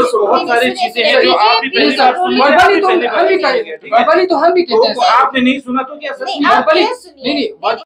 बहुत सारी चीजें हैं जो आप भी पहली बार वर्बली तो हम भी कहते हैं। आपने नहीं सुना तो क्या सच में?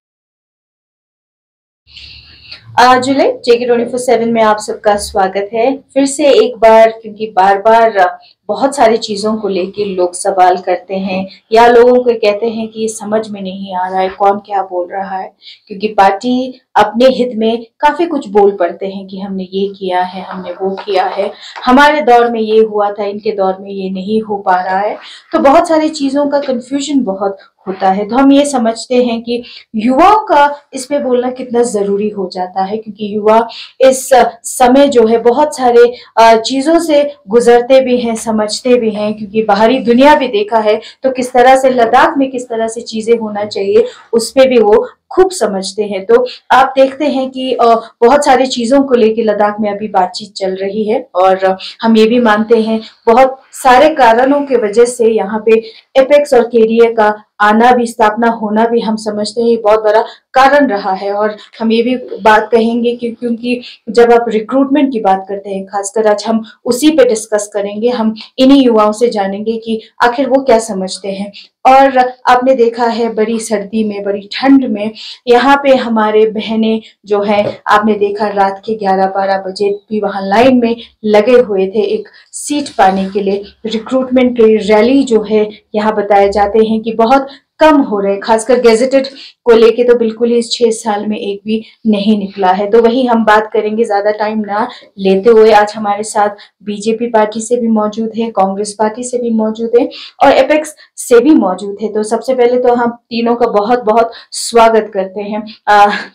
जुले जेके 24/7 में आप सबका स्वागत है फिर से एक बार, क्योंकि बार बार बहुत सारी चीजों को लेकर लोग सवाल करते हैं या लोगों को कहते हैं कि समझ में नहीं आ रहा है कौन क्या बोल रहा है, क्योंकि पार्टी अपने हित में काफी कुछ बोल पड़ते हैं कि हमने ये किया है, हमने वो किया है, हमारे दौर में ये हुआ था, इनके दौर में ये नहीं हो पा रहा है। तो बहुत सारी चीजों का कंफ्यूजन बहुत होता है। तो हम ये समझते हैं कि युवाओं का इस पे बोलना कितना जरूरी हो जाता है, क्योंकि युवा इस समय जो है बहुत सारे चीजों से गुजरते भी हैं, समझते भी हैं, क्योंकि बाहरी दुनिया भी देखा है तो किस तरह से लद्दाख में किस तरह से चीजें होना चाहिए उस पे भी वो खूब समझते हैं। तो आप देखते हैं कि बहुत सारी चीजों को लेकर लद्दाख में अभी बातचीत चल रही है और हम ये भी मानते हैं बहुत सारे कारणों के वजह से यहाँ पे एपेक्स और केडीए का आना भी, स्थापना होना भी हम समझते हैं ये बहुत बड़ा कारण रहा है। और हम ये भी बात कहेंगे कि क्योंकि जब आप रिक्रूटमेंट की बात करते हैं, खासकर आज हम उसी पे डिस्कस करेंगे, हम इन्हीं युवाओं से जानेंगे कि आखिर वो क्या समझते हैं। और आपने देखा है बड़ी सर्दी में, बड़ी ठंड में यहाँ पे हमारे बहनें जो है, आपने देखा रात के 11-12 बजे भी वहां लाइन में लगे हुए थे एक सीट पाने के लिए। रिक्रूटमेंट की रैली जो है यहाँ बताए जाते हैं कि बहुत कम हो रहे, खासकर गेजेटेड को लेके तो बिल्कुल ही इस 6 साल में एक भी नहीं निकला है। तो वही हम बात करेंगे, ज्यादा टाइम ना लेते हुए। आज हमारे साथ बीजेपी पार्टी से भी मौजूद है, कांग्रेस पार्टी से भी मौजूद है और एपेक्स से भी मौजूद है। तो सबसे पहले तो हम तीनों का बहुत बहुत स्वागत करते हैं।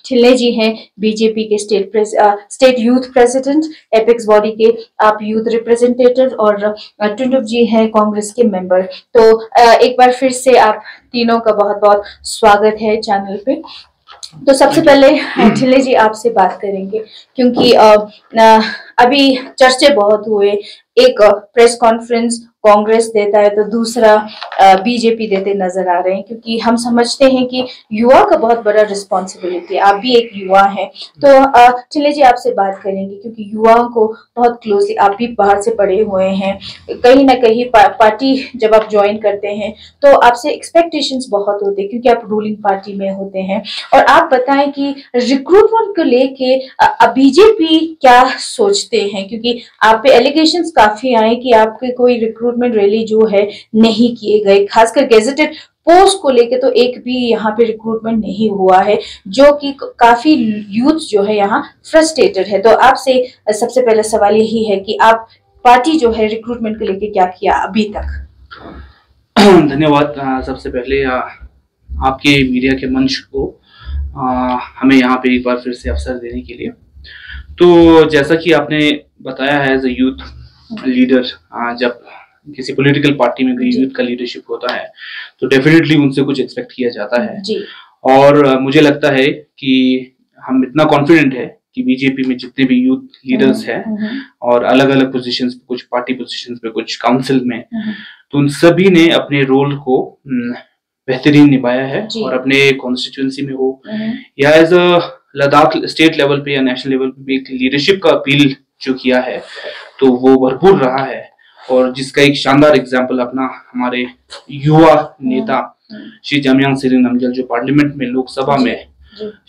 ठिल्ले जी हैं बीजेपी के state youth president, apex body के आप यूथ रिप्रेजेंटेटिव, और टुंडुप जी हैं कांग्रेस के मेंबर। तो एक बार फिर से आप तीनों का बहुत बहुत स्वागत है चैनल पे। तो सबसे पहले ठिल्ले जी आपसे बात करेंगे, क्योंकि अभी चर्चे बहुत हुए, एक प्रेस कॉन्फ्रेंस कांग्रेस देता है तो दूसरा बीजेपी देते नजर आ रहे हैं, क्योंकि हम समझते हैं कि युवा का बहुत बड़ा रिस्पॉन्सिबिलिटी है। आप भी एक युवा हैं, तो ठिल्ले जी आपसे बात करेंगे, क्योंकि युवाओं को बहुत क्लोजली, आप भी बाहर से पढ़े हुए हैं, कहीं ना कहीं पार्टी जब आप ज्वाइन करते हैं तो आपसे एक्सपेक्टेशंस बहुत होते हैं, क्योंकि आप रूलिंग पार्टी में होते हैं। और आप बताएं कि रिक्रूटमेंट को लेके बीजेपी क्या सोचते हैं, क्योंकि आप पे एलिगेशंस काफी आए कि आपके कोई रिक्रूटमेंट रैली जो है नहीं किए गए, खासकर गेजेटेड पोस्ट को लेके तो एक भी यहाँ पे रिक्रूटमेंट नहीं हुआ है, जो कि काफी यूथ जो है यहाँ फ्रस्ट्रेटेड है। तो आपसे सबसे पहले सवाल यही है कि आप पार्टी जो है रिक्रूटमेंट को लेके क्या किया अभी तक? धन्यवाद। सबसे पहले आपके मीडिया के मंच को हमें यहाँ पे एक बार फिर से अवसर देने के लिए। तो जैसा कि आपने बताया है, एज ए यूथ लीडर, जब किसी पॉलिटिकल पार्टी में कोई यूथ का लीडरशिप होता है तो डेफिनेटली उनसे कुछ एक्सपेक्ट किया जाता है जी। और मुझे लगता है कि हम इतना कॉन्फिडेंट है कि बीजेपी में जितने भी यूथ लीडर्स हैं और अलग अलग पोजीशंस पे, कुछ पार्टी पोजीशंस पे, कुछ काउंसिल में, तो उन सभी ने अपने रोल को बेहतरीन निभाया है। और अपने कॉन्स्टिट्यूएंसी में हो या as a Ladakh state level पे या नेशनल लेवल पे भी एक लीडरशिप का अपील जो किया है तो वो भरपूर रहा है। और जिसका एक शानदार एग्जाम्पल अपना हमारे युवा नेता श्री जामयांग सेरिंग नामग्याल, जो पार्लियामेंट में, लोकसभा में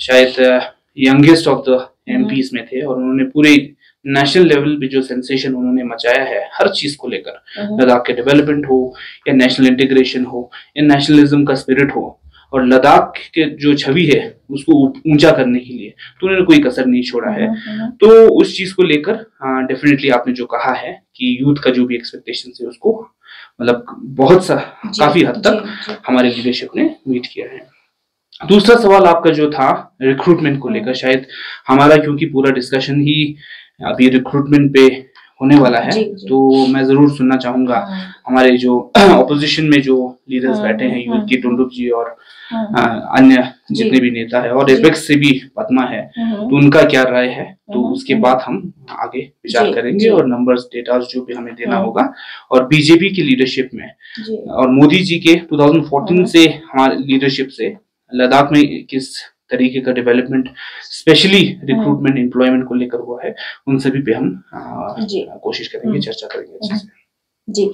शायद यंगेस्ट ऑफ द एमपीज में थे, और उन्होंने पूरे नेशनल लेवल पे जो सेंसेशन उन्होंने मचाया है हर चीज को लेकर, लद्दाख के डेवलपमेंट हो या नेशनल इंटीग्रेशन हो या नेशनलिज्म का स्पिरिट हो, और लद्दाख के जो छवि है उसको ऊंचा करने के लिए तो उन्होंने कोई कसर नहीं छोड़ा है। तो उस चीज को लेकर डेफिनेटली आपने जो कहा है कि यूथ का जो भी एक्सपेक्टेशन है उसको मतलब बहुत सा काफी हद तक हमारे लीडरशिप ने मीट किया है। दूसरा सवाल आपका जो था रिक्रूटमेंट को लेकर, शायद हमारा क्योंकि पूरा डिस्कशन ही अभी रिक्रूटमेंट पे होने वाला है तो मैं जरूर सुनना चाहूंगा हमारे जो ऑपोजिशन में जो लीडर्स बैठे हैं, यूथ की टुंडुप जी और अन्य जितने भी नेता है, और एपेक्स से भी पद्मा है, तो उनका क्या राय है, तो उसके बाद हम आगे विचार करेंगे और नंबर्स डेटा जो भी हमें देना होगा। और बीजेपी की लीडरशिप में और मोदी जी के 2014 से हमारे लीडरशिप से लद्दाख में किस तरीके का डेवलपमेंट स्पेशली रिक्रूटमेंट एम्प्लॉयमेंट को लेकर हुआ है, उन सभी पे हम कोशिश करेंगे, चर्चा करेंगे अच्छे से। जी।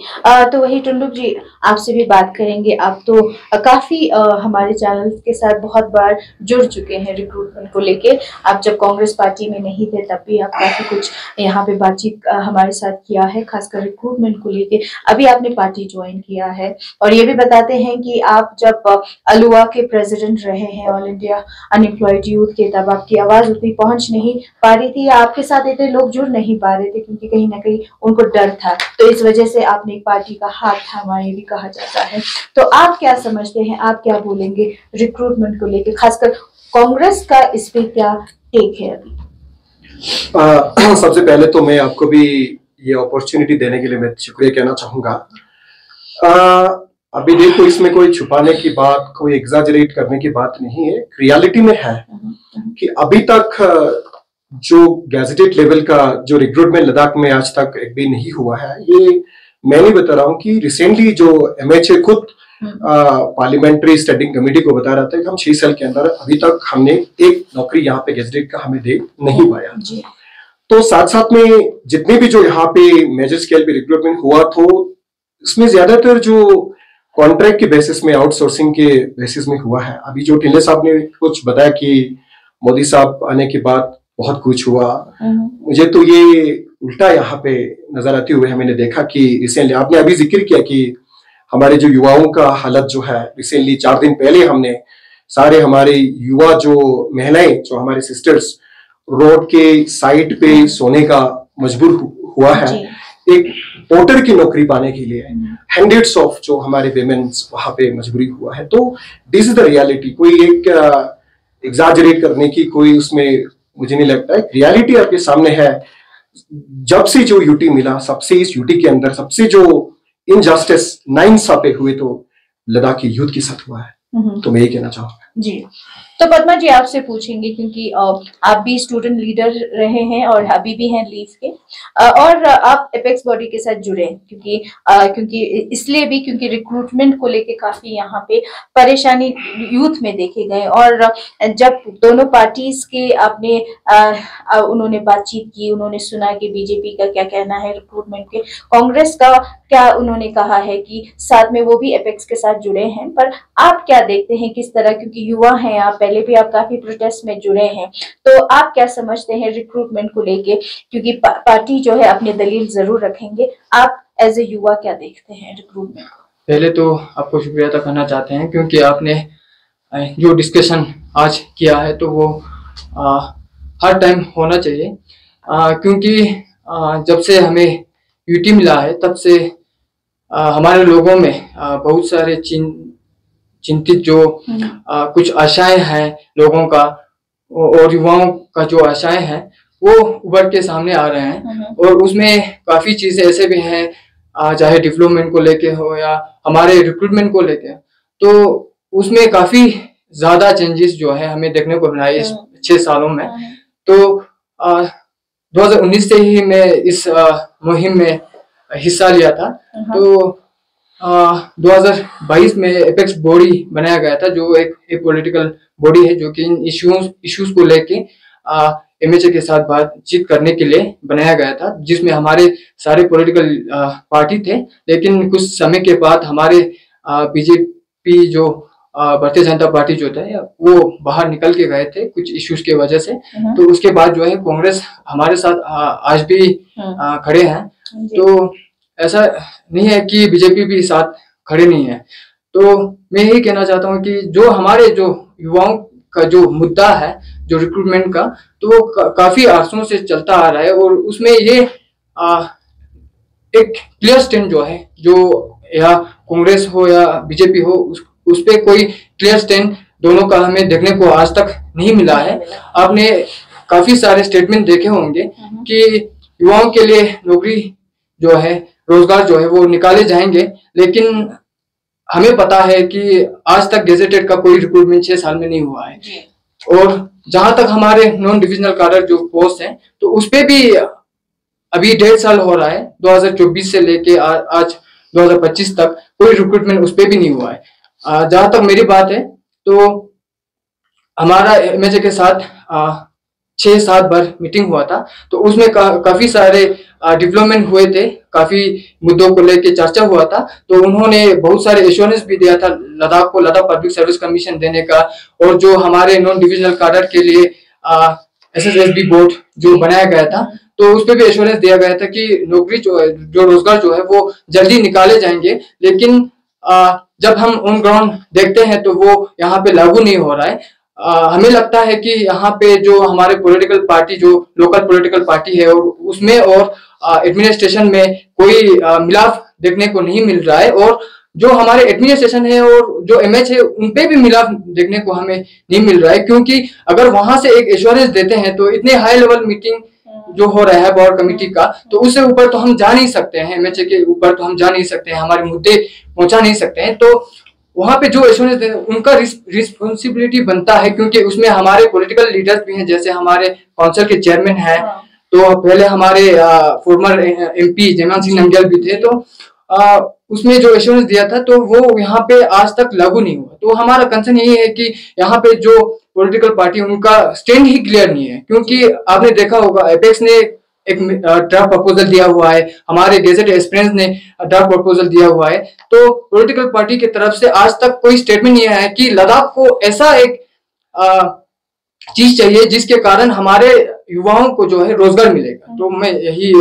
तो वही टुंडुक जी, आपसे भी बात करेंगे। आप तो काफी हमारे चैनल के साथ बहुत बार जुड़ चुके हैं रिक्रूटमेंट को लेके। आप जब कांग्रेस पार्टी में नहीं थे तब भी आप काफी कुछ यहाँ पे बातचीत हमारे साथ किया है, खासकर रिक्रूटमेंट को लेके। अभी आपने पार्टी ज्वाइन किया है और ये भी बताते हैं कि आप जब अलुवा के प्रेसिडेंट रहे हैं, ऑल इंडिया अनएम्प्लॉयड यूथ के, तब आपकी आवाज उतनी पहुंच नहीं पा रही थी, आपके साथ इतने लोग जुड़ नहीं पा रहे थे क्योंकि कहीं ना कहीं उनको डर था। तो इस वजह से आपने एक पार्टी का हाथ थामा, ये भी कहा जाता है। तो आप क्या समझते हैं, आप क्या बोलेंगे रिक्रूटमेंट को लेकर, खासकर कांग्रेस का इस पे क्या टेक है अभी? सबसे पहले तो मैं आपको भी ये अपॉर्चुनिटी देने के लिए मैं शुक्रिया कहना चाहूंगा। अभी देखो, इसमें कोई छुपाने की बात, कोई एग्जैजरेट करने की बात नहीं है, रियलिटी में है कि अभी तक जो गैजेटेड लेवल का जो रिक्रूटमेंट लद्दाख में आज तक एक भी नहीं हुआ है। ये मैं नहीं बता रहा हूँ कि रिसेंटली जो MHA खुद पार्लियामेंट्री स्टैंडिंग कमेटी को बता रहा था कि हम 6 साल के अंदर अभी तक हमने एक नौकरी यहाँ पे गैजेटेड का हमें दे नहीं पाया। तो साथ साथ में जितने भी जो यहाँ पे मेजर स्केल पे रिक्रूटमेंट हुआ, तो इसमें ज्यादातर जो कॉन्ट्रैक्ट के बेसिस में, आउटसोर्सिंग के बेसिस में हुआ है। अभी जो टिल्ले साहब ने कुछ बताया कि मोदी साहब आने के बाद बहुत कुछ हुआ, मुझे तो ये उल्टा यहाँ पे नजर आते हुए मैंने देखा कि रिसेंटली आपने अभी जिक्र किया कि हमारे जो युवाओं का हालत जो है, रिसेंटली 4 दिन पहले हमने सारे हमारे युवा जो महिलाएं, जो हमारे सिस्टर्स रोड के साइड पे सोने का मजबूर हुआ है एक पोर्टर की नौकरी पाने के लिए। हंड्रेड्स ऑफ जो हमारे विमेन्स वहां पे मजबूरी हुआ है। तो दिस इज द रियलिटी। कोई एक एग्जैजरेट करने की कोई उसमें मुझे नहीं लगता है, रियलिटी आपके सामने है। जब से जो यूटी मिला, सबसे इस यूटी के अंदर सबसे जो इनजस्टिस नाइंसाफी हुए तो लद्दाख की यूथ के साथ हुआ है। तो मैं ये कहना चाहूंगा जी। तो पद्मा जी, आपसे पूछेंगे क्योंकि आप भी स्टूडेंट लीडर रहे हैं और अभी भी हैं लीव के, और आप एपेक्स बॉडी के साथ जुड़े क्योंकि इसलिए भी क्योंकि रिक्रूटमेंट को लेके काफी यहाँ पे परेशानी यूथ में देखे गए। और जब दोनों पार्टीज के आपने उन्होंने बातचीत की, उन्होंने सुना कि बीजेपी का क्या कहना है रिक्रूटमेंट के, कांग्रेस का क्या उन्होंने कहा है कि साथ में वो भी एपेक्स के साथ जुड़े हैं। पर आप क्या देखते हैं किस तरह, क्योंकि युवा हैं आप, पहले भी आप काफी प्रोटेस्ट में जुड़े हैं, तो आप क्या समझते हैं रिक्रूटमेंट को लेके, क्योंकि पार्टी जो है अपने दलील जरूर रखेंगे, आप एज ए युवा क्या देखते हैं रिक्रूटमेंट को? पहले तो आपको शुक्रिया अदा करना चाहते हैं क्योंकि आपने जो डिस्कशन आज किया है तो वो हर टाइम होना चाहिए, क्योंकि जब से हमें यूटी मिला है तब से हमारे लोगों में बहुत सारे चिंतित जो कुछ आशाएं हैं लोगों का और युवाओं का जो आशाएं हैं वो उभर के सामने आ रहे हैं। और उसमें काफी चीजें ऐसे भी हैं, चाहे डेवलपमेंट को लेके हो या हमारे रिक्रूटमेंट को लेके, तो उसमें काफी ज्यादा चेंजेस जो है हमें देखने को मिला इस 6 सालों में। तो 2019 से ही मैं इस मुहिम में हिस्सा लिया था। तो 2022 में एपेक्स बॉडी बनाया गया था, जो एक पॉलिटिकल बॉडी है जो कि इन इश्यूज को लेके MHA के साथ बातचीत करने के लिए बनाया गया था, जिसमें हमारे सारे पॉलिटिकल पार्टी थे। लेकिन कुछ समय के बाद हमारे बीजेपी जो भारतीय जनता पार्टी जो था वो बाहर निकल के गए थे कुछ इश्यूज के वजह से। तो उसके बाद जो है कांग्रेस हमारे साथ आज भी खड़े हैं। तो ऐसा नहीं है कि बीजेपी भी साथ खड़े नहीं है। तो मैं यही कहना चाहता हूँ कि जो हमारे जो युवाओं का जो मुद्दा है जो रिक्रूटमेंट का, तो वो काफी अरसों से चलता आ रहा है और उसमें ये एक क्लियर स्टैंड जो है, जो या कांग्रेस हो या बीजेपी हो, उस पे कोई क्लियर स्टैंड दोनों का हमें देखने को आज तक नहीं मिला है। आपने काफी सारे स्टेटमेंट देखे होंगे कि युवाओं के लिए नौकरी जो है, रोजगार जो है वो निकाले जाएंगे, लेकिन हमें पता है कि आज तक गेजेटेड का कोई रिक्रूटमेंट 6 साल में नहीं हुआ है। और जहां तक हमारे नॉन डिविजनल कार्डर जो पोस्ट हैं, तो उस पे भी अभी 1.5 साल हो रहा है, 2024 से लेके आज 2025 तक कोई रिक्रूटमेंट उस पे भी नहीं हुआ है। जहां तक मेरी बात है तो हमारा एमएचए के साथ 6-7 बार मीटिंग हुआ था, तो उसमें काफी सारे डेवलपमेंट हुए थे, काफी मुद्दों को लेके चर्चा हुआ था। तो उन्होंने बहुत सारे एश्योरेंस भी दिया था लद्दाख को, लद्दाख पब्लिक सर्विस कमीशन देने का, और जो हमारे नॉन डिविजनल कैडर के लिए SSSB बोर्ड जो बनाया गया था, तो उस पर भी एश्योरेंस दिया गया था कि नौकरी जो रोजगार जो है वो जल्दी निकाले जाएंगे। लेकिन जब हम ऑन ग्राउंड देखते हैं तो वो यहाँ पे लागू नहीं हो रहा है। हमें लगता है कि यहाँ पे जो हमारे पॉलिटिकल पार्टी, जो लोकल पॉलिटिकल पार्टी है, और उसमें और एडमिनिस्ट्रेशन में कोई मिलाप देखने को नहीं मिल रहा है, और जो हमारे एडमिनिस्ट्रेशन है और जो एमएच है उन पे भी मिलाप देखने को हमें नहीं मिल रहा है। क्योंकि अगर वहां से एक एश्योरेंस देते हैं तो इतने हाई लेवल मीटिंग जो हो रहा है बोर्ड कमेटी का, तो उससे ऊपर तो हम जा नहीं सकते हैं, एमएचए के ऊपर तो हम जा नहीं सकते हैं, हमारे मुद्दे पहुंचा नहीं सकते हैं। तो वहां पे जो एश्योरेंस देते हैं उनका रिस्पॉन्सिबिलिटी बनता है, क्योंकि उसमें हमारे पॉलिटिकल लीडर्स भी हैं, जैसे हमारे काउंसिल के चेयरमैन हैं, तो पहले हमारे फॉर्मर MP जयमान सिंह नंगल भी थे। तो उसमें जो एश्योरेंस दिया था तो वो यहाँ पे आज तक लागू नहीं हुआ। तो हमारा कंसर्न यही है कि यहाँ पे जो पॉलिटिकल पार्टी उनका स्टैंड ही क्लियर नहीं है, क्योंकि आपने देखा होगा एपेक्स ने एक ड्राफ्ट प्रपोजल दिया हुआ है, हमारे गेजेट एस्पिरेंट्स ने ड्राफ्ट प्रपोजल दिया हुआ है। तो पॉलिटिकल पार्टी की तरफ से आज तक कोई स्टेटमेंट नहीं आया है कि लद्दाख को ऐसा एक चीज चाहिए जिसके कारण हमारे युवाओं को जो है रोजगार मिलेगा। तो मैं यही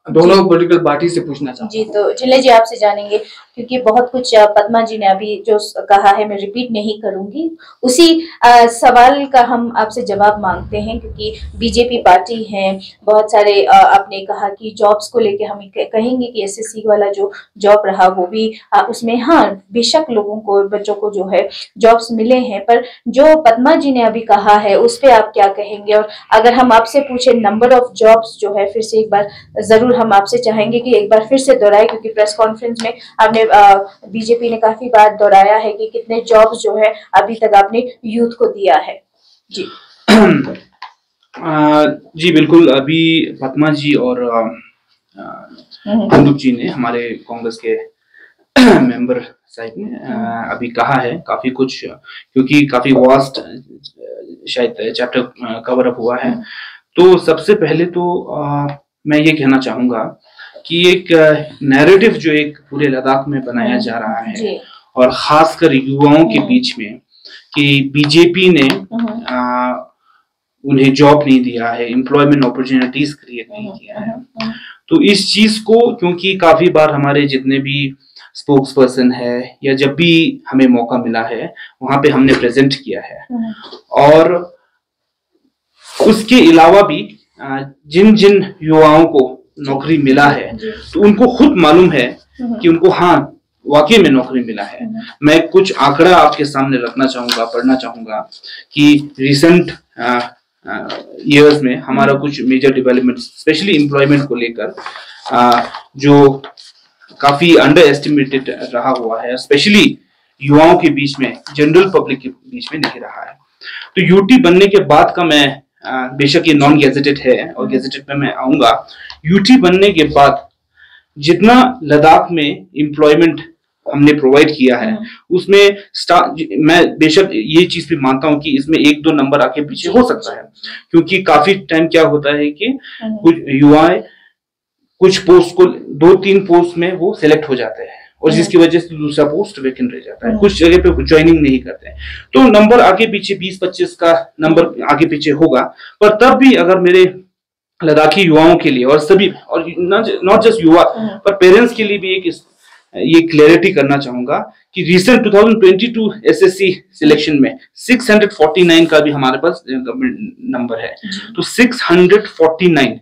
दोनों पॉलिटिकल पार्टी से पूछना चाहता हूँ। जी, तो जिले जी आपसे जानेंगे, क्योंकि बहुत कुछ पद्मा जी ने अभी जो कहा है मैं रिपीट नहीं करूंगी, उसी सवाल का हम आपसे जवाब मांगते हैं। क्योंकि बीजेपी पार्टी है, बहुत सारे आपने कहा कि जॉब्स को लेके हम कहेंगे कि SSC वाला जो जॉब रहा वो भी उसमें हाँ बेशक लोगों को, बच्चों को जो है जॉब्स मिले हैं, पर जो पद्मा जी ने अभी कहा है उस पर आप क्या कहेंगे? और अगर हम आपसे पूछे नंबर ऑफ जॉब्स जो है, फिर से एक बार जरूर हम आपसे चाहेंगे कि एक बार फिर से दोहराए, क्योंकि प्रेस कॉन्फ्रेंस में आपने बीजेपी ने काफी बार दोहराया है कि कितने जॉब्स जो है अभी तक आपने यूथ को दिया है। जी जी बिल्कुल। अभी पद्मा जी और कुंदुप जी ने, हमारे कांग्रेस के मेंबर साहब ने अभी कहा है काफी कुछ, क्योंकि काफी वास्ट शायद चैप्टर कवर अप हुआ है। तो सबसे पहले तो मैं ये कहना चाहूंगा कि एक नैरेटिव जो एक पूरे लद्दाख में बनाया जा रहा है, और खासकर युवाओं के बीच में, कि बीजेपी ने उन्हें जॉब नहीं दिया है, एम्प्लॉयमेंट अपॉर्चुनिटीज क्रिएट नहीं किया है। तो इस चीज को, क्योंकि काफी बार हमारे जितने भी स्पोक्स पर्सन है या जब भी हमें मौका मिला है वहां पे हमने प्रेजेंट किया है, और उसके अलावा भी जिन जिन युवाओं को नौकरी मिला है तो उनको खुद मालूम है कि उनको हाँ वाकई में नौकरी मिला है। मैं कुछ आंकड़ा आपके सामने रखना चाहूंगा, पढ़ना चाहूंगा कि रिसेंट ईयर्स में हमारा कुछ मेजर डेवलपमेंट, स्पेशली एम्प्लॉयमेंट को लेकर, जो काफी अंडर एस्टिमेटेड रहा हुआ है, स्पेशली युवाओं के बीच में, जनरल पब्लिक के बीच में नहीं रहा है। तो यूटी बनने के बाद का, मैं बेशक ये नॉन गैजेटेड है और गैजेटेड पे मैं आऊंगा, यूटी बनने के बाद जितना लद्दाख में एम्प्लॉयमेंट हमने प्रोवाइड किया है उसमें मैं बेशक ये चीज भी मानता हूं कि इसमें 1-2 नंबर आगे पीछे हो सकता है, क्योंकि काफी टाइम क्या होता है कि कुछ युवाएं कुछ पोस्ट को 2-3 पोस्ट में वो सिलेक्ट हो जाते हैं, और जिसकी वजह से दूसरा पोस्ट वेकेंट रह जाता है, कुछ जगह पे ज्वाइनिंग नहीं करते हैं। तो नंबर आगे पीछे 20-25 का नंबर आगे पीछे होगा, पर तब भी अगर मेरे लद्दाखी युवाओं के लिए, और सभी, और नॉट जस्ट युवा पर पेरेंट्स के लिए भी एक ये क्लैरिटी करना चाहूंगा कि रिसेंट 2022 SSC सिलेक्शन में 649 का भी हमारे पास नंबर है। तो 649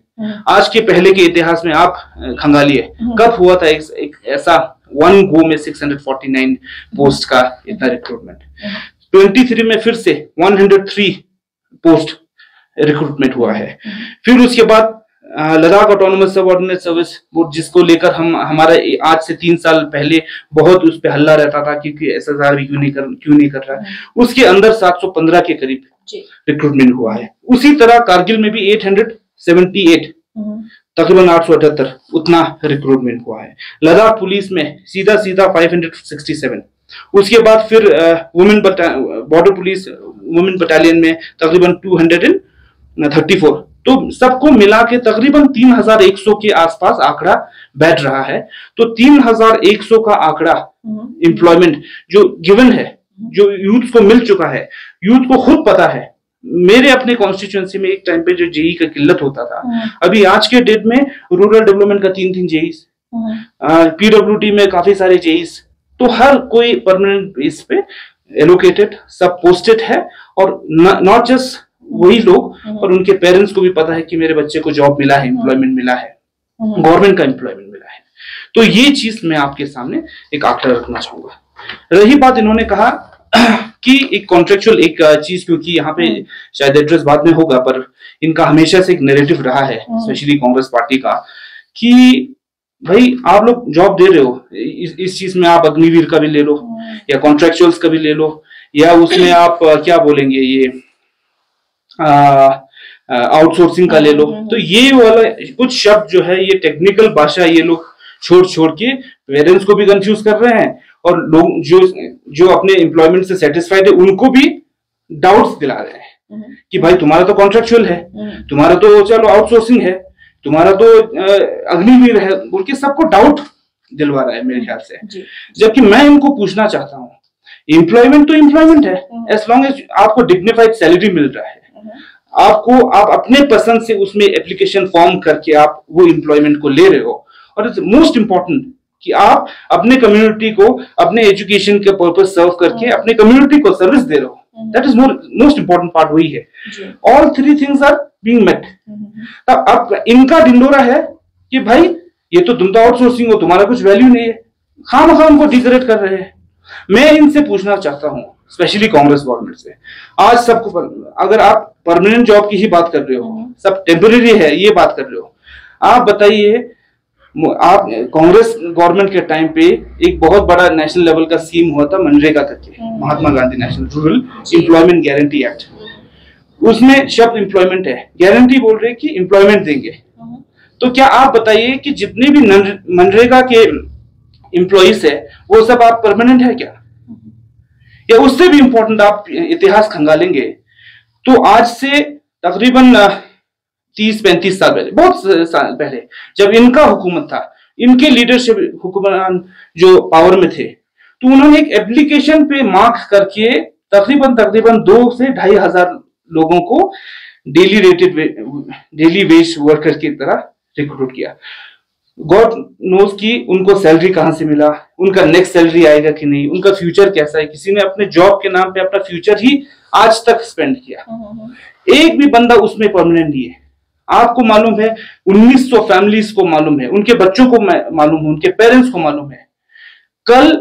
आज के पहले के इतिहास में आप खंगालिए कब हुआ था एक ऐसा वन गो में 649 पोस्ट का इतना रिक्रूटमेंट। 23 में फिर से 103 पोस्ट रिक्रूटमेंट हुआ है। फिर उसके बाद Ladakh autonomous subordinate service board, जिसको लेकर हमारा आज से 3 साल पहले बहुत उस पर हल्ला रहता था क्योंकि SSR भी क्यों नहीं कर रहा है, उसके अंदर 715 के करीब रिक्रूटमेंट हुआ है। उसी तरह कारगिल में भी 878 तकरीबन 878 उतना रिक्रूटमेंट हुआ है। लद्दाख पुलिस में सीधा 567। उसके बाद फिर women border police women battalion में तकरीबन 234। तो सबको मिला के तकरीबन 3100 के आसपास आंकड़ा बैठ रहा है। तो 3100 का आंकड़ा एम्प्लॉयमेंट जो गिवन है, जो यूथ को मिल चुका है, यूथ को खुद पता है। मेरे अपने कॉन्स्टिट्यूएंसी में एक टाइम पे जो जेई का किल्लत होता था, अभी आज के डेट में रूरल डेवलपमेंट का 3 जेईस, पीडब्ल्यूडी में काफी सारे जेईस, तो हर कोई परमानेंट बेस पे एलोकेटेड, सब पोस्टेड है। और नॉट जस्ट वही लोग, और उनके पेरेंट्स को भी पता है कि मेरे बच्चे को जॉब मिला है, एम्प्लॉयमेंट मिला है, गवर्नमेंट का एम्प्लॉयमेंट मिला है। तो ये चीज मैं आपके सामने एक आंकड़ा रखना चाहूंगा। रही बात, इन्होंने कहा कि एक कॉन्ट्रेक्चुअल एक चीज, क्योंकि यहाँ पे शायद एड्रेस बाद में होगा, पर इनका हमेशा से एक नैरेटिव रहा है, स्पेशली कांग्रेस पार्टी का, कि भाई आप लोग जॉब दे रहे हो, इस चीज में आप अग्निवीर का भी ले लो, या कॉन्ट्रेक्चुअल्स का भी ले लो, या उसमें आप क्या बोलेंगे, ये आउटसोर्सिंग का ले लो। तो ये वाला कुछ शब्द जो है, ये टेक्निकल भाषा ये लोग छोड़ के पेरेंट्स को भी कंफ्यूज कर रहे हैं, और लोग जो अपने एम्प्लॉयमेंट से सेटिस्फाइड है उनको भी डाउट्स दिला रहे हैं कि भाई तुम्हारा तो कॉन्ट्रेक्चुअल है, तुम्हारा तो चलो आउटसोर्सिंग है, तुम्हारा तो अग्निवीर है, बोल के सबको डाउट दिलवा रहा है मेरे ख्याल से। जबकि मैं इनको पूछना चाहता हूँ, एम्प्लॉयमेंट तो एम्प्लॉयमेंट है, एज लॉन्ग एज आपको डिग्निफाइड सैलरी मिल रहा है, आप अपने पसंद से उसमें एप्लीकेशन फॉर्म करके आप वो एम्प्लॉयमेंट को ले रहे हो। और इट्स मोस्ट इंपॉर्टेंट कि आप अपने कम्युनिटी को अपने एजुकेशन के पर्पस सर्व करके अपने कम्युनिटी को सर्विस दे रहे हो। That is most important part वही है। All 3 things are being met. अब इनका ढिंडोरा है कि भाई ये तो तुम तो आउटसोर्सिंग हो, तुम्हारा कुछ वैल्यू नहीं है, खामखा उनको डिग्रेड कर रहे हैं। मैं इनसे पूछना चाहता हूँ, स्पेशली कांग्रेस गवर्नमेंट से, आज सबको, अगर आप परमानेंट जॉब की ही बात कर रहे हो, सब टेम्परेरी है ये बात कर रहे हो, आप बताइए, आप कांग्रेस गवर्नमेंट के टाइम पे एक बहुत बड़ा नेशनल लेवल का स्कीम हुआ था मनरेगा करके, Mahatma Gandhi national rural employment guarantee act. उसमें शब्द एम्प्लॉयमेंट है, गारंटी बोल रहे कि एम्प्लॉयमेंट देंगे। तो क्या आप बताइए कि जितने भी मनरेगा के एम्प्लॉइज है वो सब आप परमानेंट है क्या? या उससे भी इंपॉर्टेंट आप इतिहास खंगालेंगे तो आज से तकरीबन 30-35 साल पहले, बहुत साल पहले, जब इनका हुकूमत था, इनके लीडरशिप हुक्मरान जो पावर में थे, तो उन्होंने एक एप्लीकेशन पे मार्क करके तकरीबन 2 से 2,500 लोगों को डेली वेज वर्कर की तरह रिक्रूट किया। गॉड नोज कि उनको सैलरी कहां से मिला, उनका नेक्स्ट सैलरी आएगा कि नहीं, उनका फ्यूचर कैसा है। किसी ने अपने जॉब के नाम पे अपना फ्यूचर ही आज तक स्पेंड किया। एक भी बंदा उसमें परमानेंट नहीं है। आपको मालूम है, 1900 फैमिलीज को मालूम है, उनके बच्चों को मालूम है, उनके पेरेंट्स को मालूम है। कल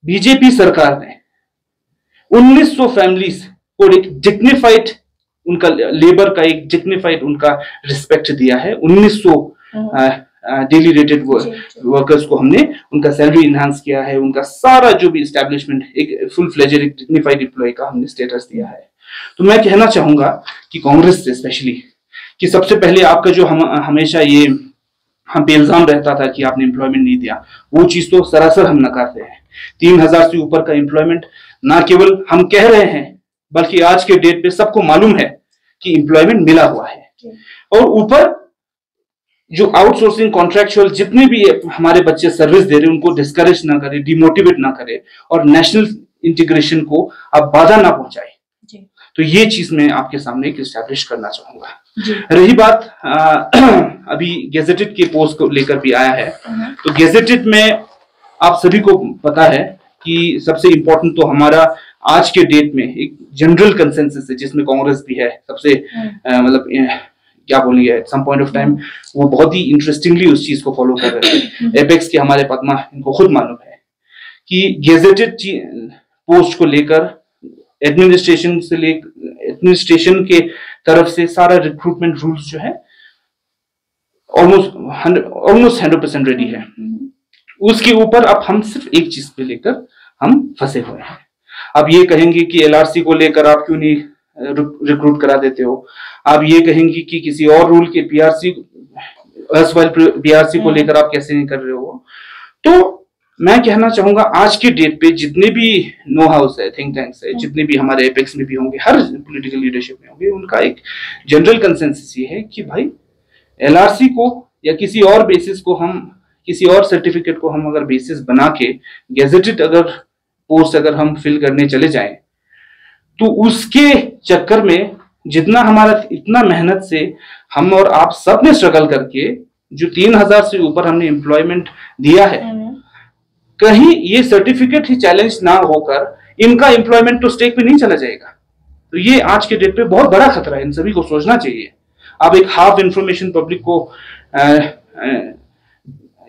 बीजेपी सरकार ने 1900 फैमिलीज को एक डिग्निफाइड, उनका लेबर का एक डिग्निफाइड उनका रिस्पेक्ट दिया है। 1900 डेली रेटेड वर्कर्स को हमने उनका सैलरी इनहांस किया है, उनका सारा जो भी एस्टेब्लिशमेंट एक फुल फ्लेजेड एक डिग्निफाइड एम्प्लॉय का हमने स्टेटस दिया है। तो मैं कहना चाहूंगा कि कांग्रेस से स्पेशली कि सबसे पहले आपका जो हमेशा ये हम पे इल्जाम रहता था कि आपने एम्प्लॉयमेंट नहीं दिया, वो चीज तो सरासर हम नकारते हैं। 3000 से ऊपर का एम्प्लॉयमेंट ना केवल हम कह रहे हैं, बल्कि आज के डेट पे सबको मालूम है कि एम्प्लॉयमेंट मिला हुआ है। और ऊपर जो आउटसोर्सिंग कॉन्ट्रैक्चुअल जितने भी हमारे बच्चे सर्विस दे रहे हैं उनको डिस्करेज ना करे, डिमोटिवेट ना करे, और नेशनल इंटीग्रेशन को आप बाधा ना पहुंचाए। तो ये चीज मैं आपके सामने एक एस्टैब्लिश करना चाहूंगा। रही बात अभी गेजेटेड के पोस्ट को लेकर भी आया है, तो गेजेटेड में आप सभी को पता है कि सबसे इंपॉर्टेंट तो हमारा आज के डेट में एक जनरल कंसेंसस है, जिसमें कांग्रेस भी है सबसे मतलब क्या बोलेंगे, at some point of time वो बहुत ही इंटरेस्टिंगली उस चीज को फॉलो कर रहे थे। एपेक्स के हमारे पद्मा, इनको खुद मालूम है कि गेजेटेड पोस्ट को लेकर एडमिनिस्ट्रेशन के तरफ से सारा रिक्रूटमेंट रूल्स जो है ऑलमोस्ट 100% रेडी है। उसके ऊपर अब हम सिर्फ एक चीज पे लेकर हम फंसे हुए हैं। अब ये कहेंगे कि एलआरसी को लेकर आप क्यों नहीं रिक्रूट करा देते हो, आप ये कहेंगे कि किसी और रूल के पीआरसी को लेकर आप कैसे नहीं कर रहे हो। तो मैं कहना चाहूंगा आज के डेट पे जितने भी नो हाउस है, थिंक टैंक्स है, जितने भी हमारे एपेक्स में भी होंगे, हर पॉलिटिकल लीडरशिप में होंगे, उनका एक जनरल कंसेंसस ये है कि भाई एलआरसी को या किसी और बेसिस को हम, किसी और सर्टिफिकेट को हम अगर बेसिस बना के गैजेटेड अगर पोस्ट अगर हम फिल करने चले जाएं, तो उसके चक्कर में जितना हमारा इतना मेहनत से हम और आप सब ने स्ट्रगल करके जो 3000 से ऊपर हमने एम्प्लॉयमेंट दिया है, कहीं ये सर्टिफिकेट ही चैलेंज ना होकर इनका एम्प्लॉयमेंट तो स्टेक पे नहीं चला जाएगा। तो ये आज के डेट पे बहुत बड़ा खतरा है, इन सभी को सोचना चाहिए। आप एक हाफ इंफॉर्मेशन पब्लिक को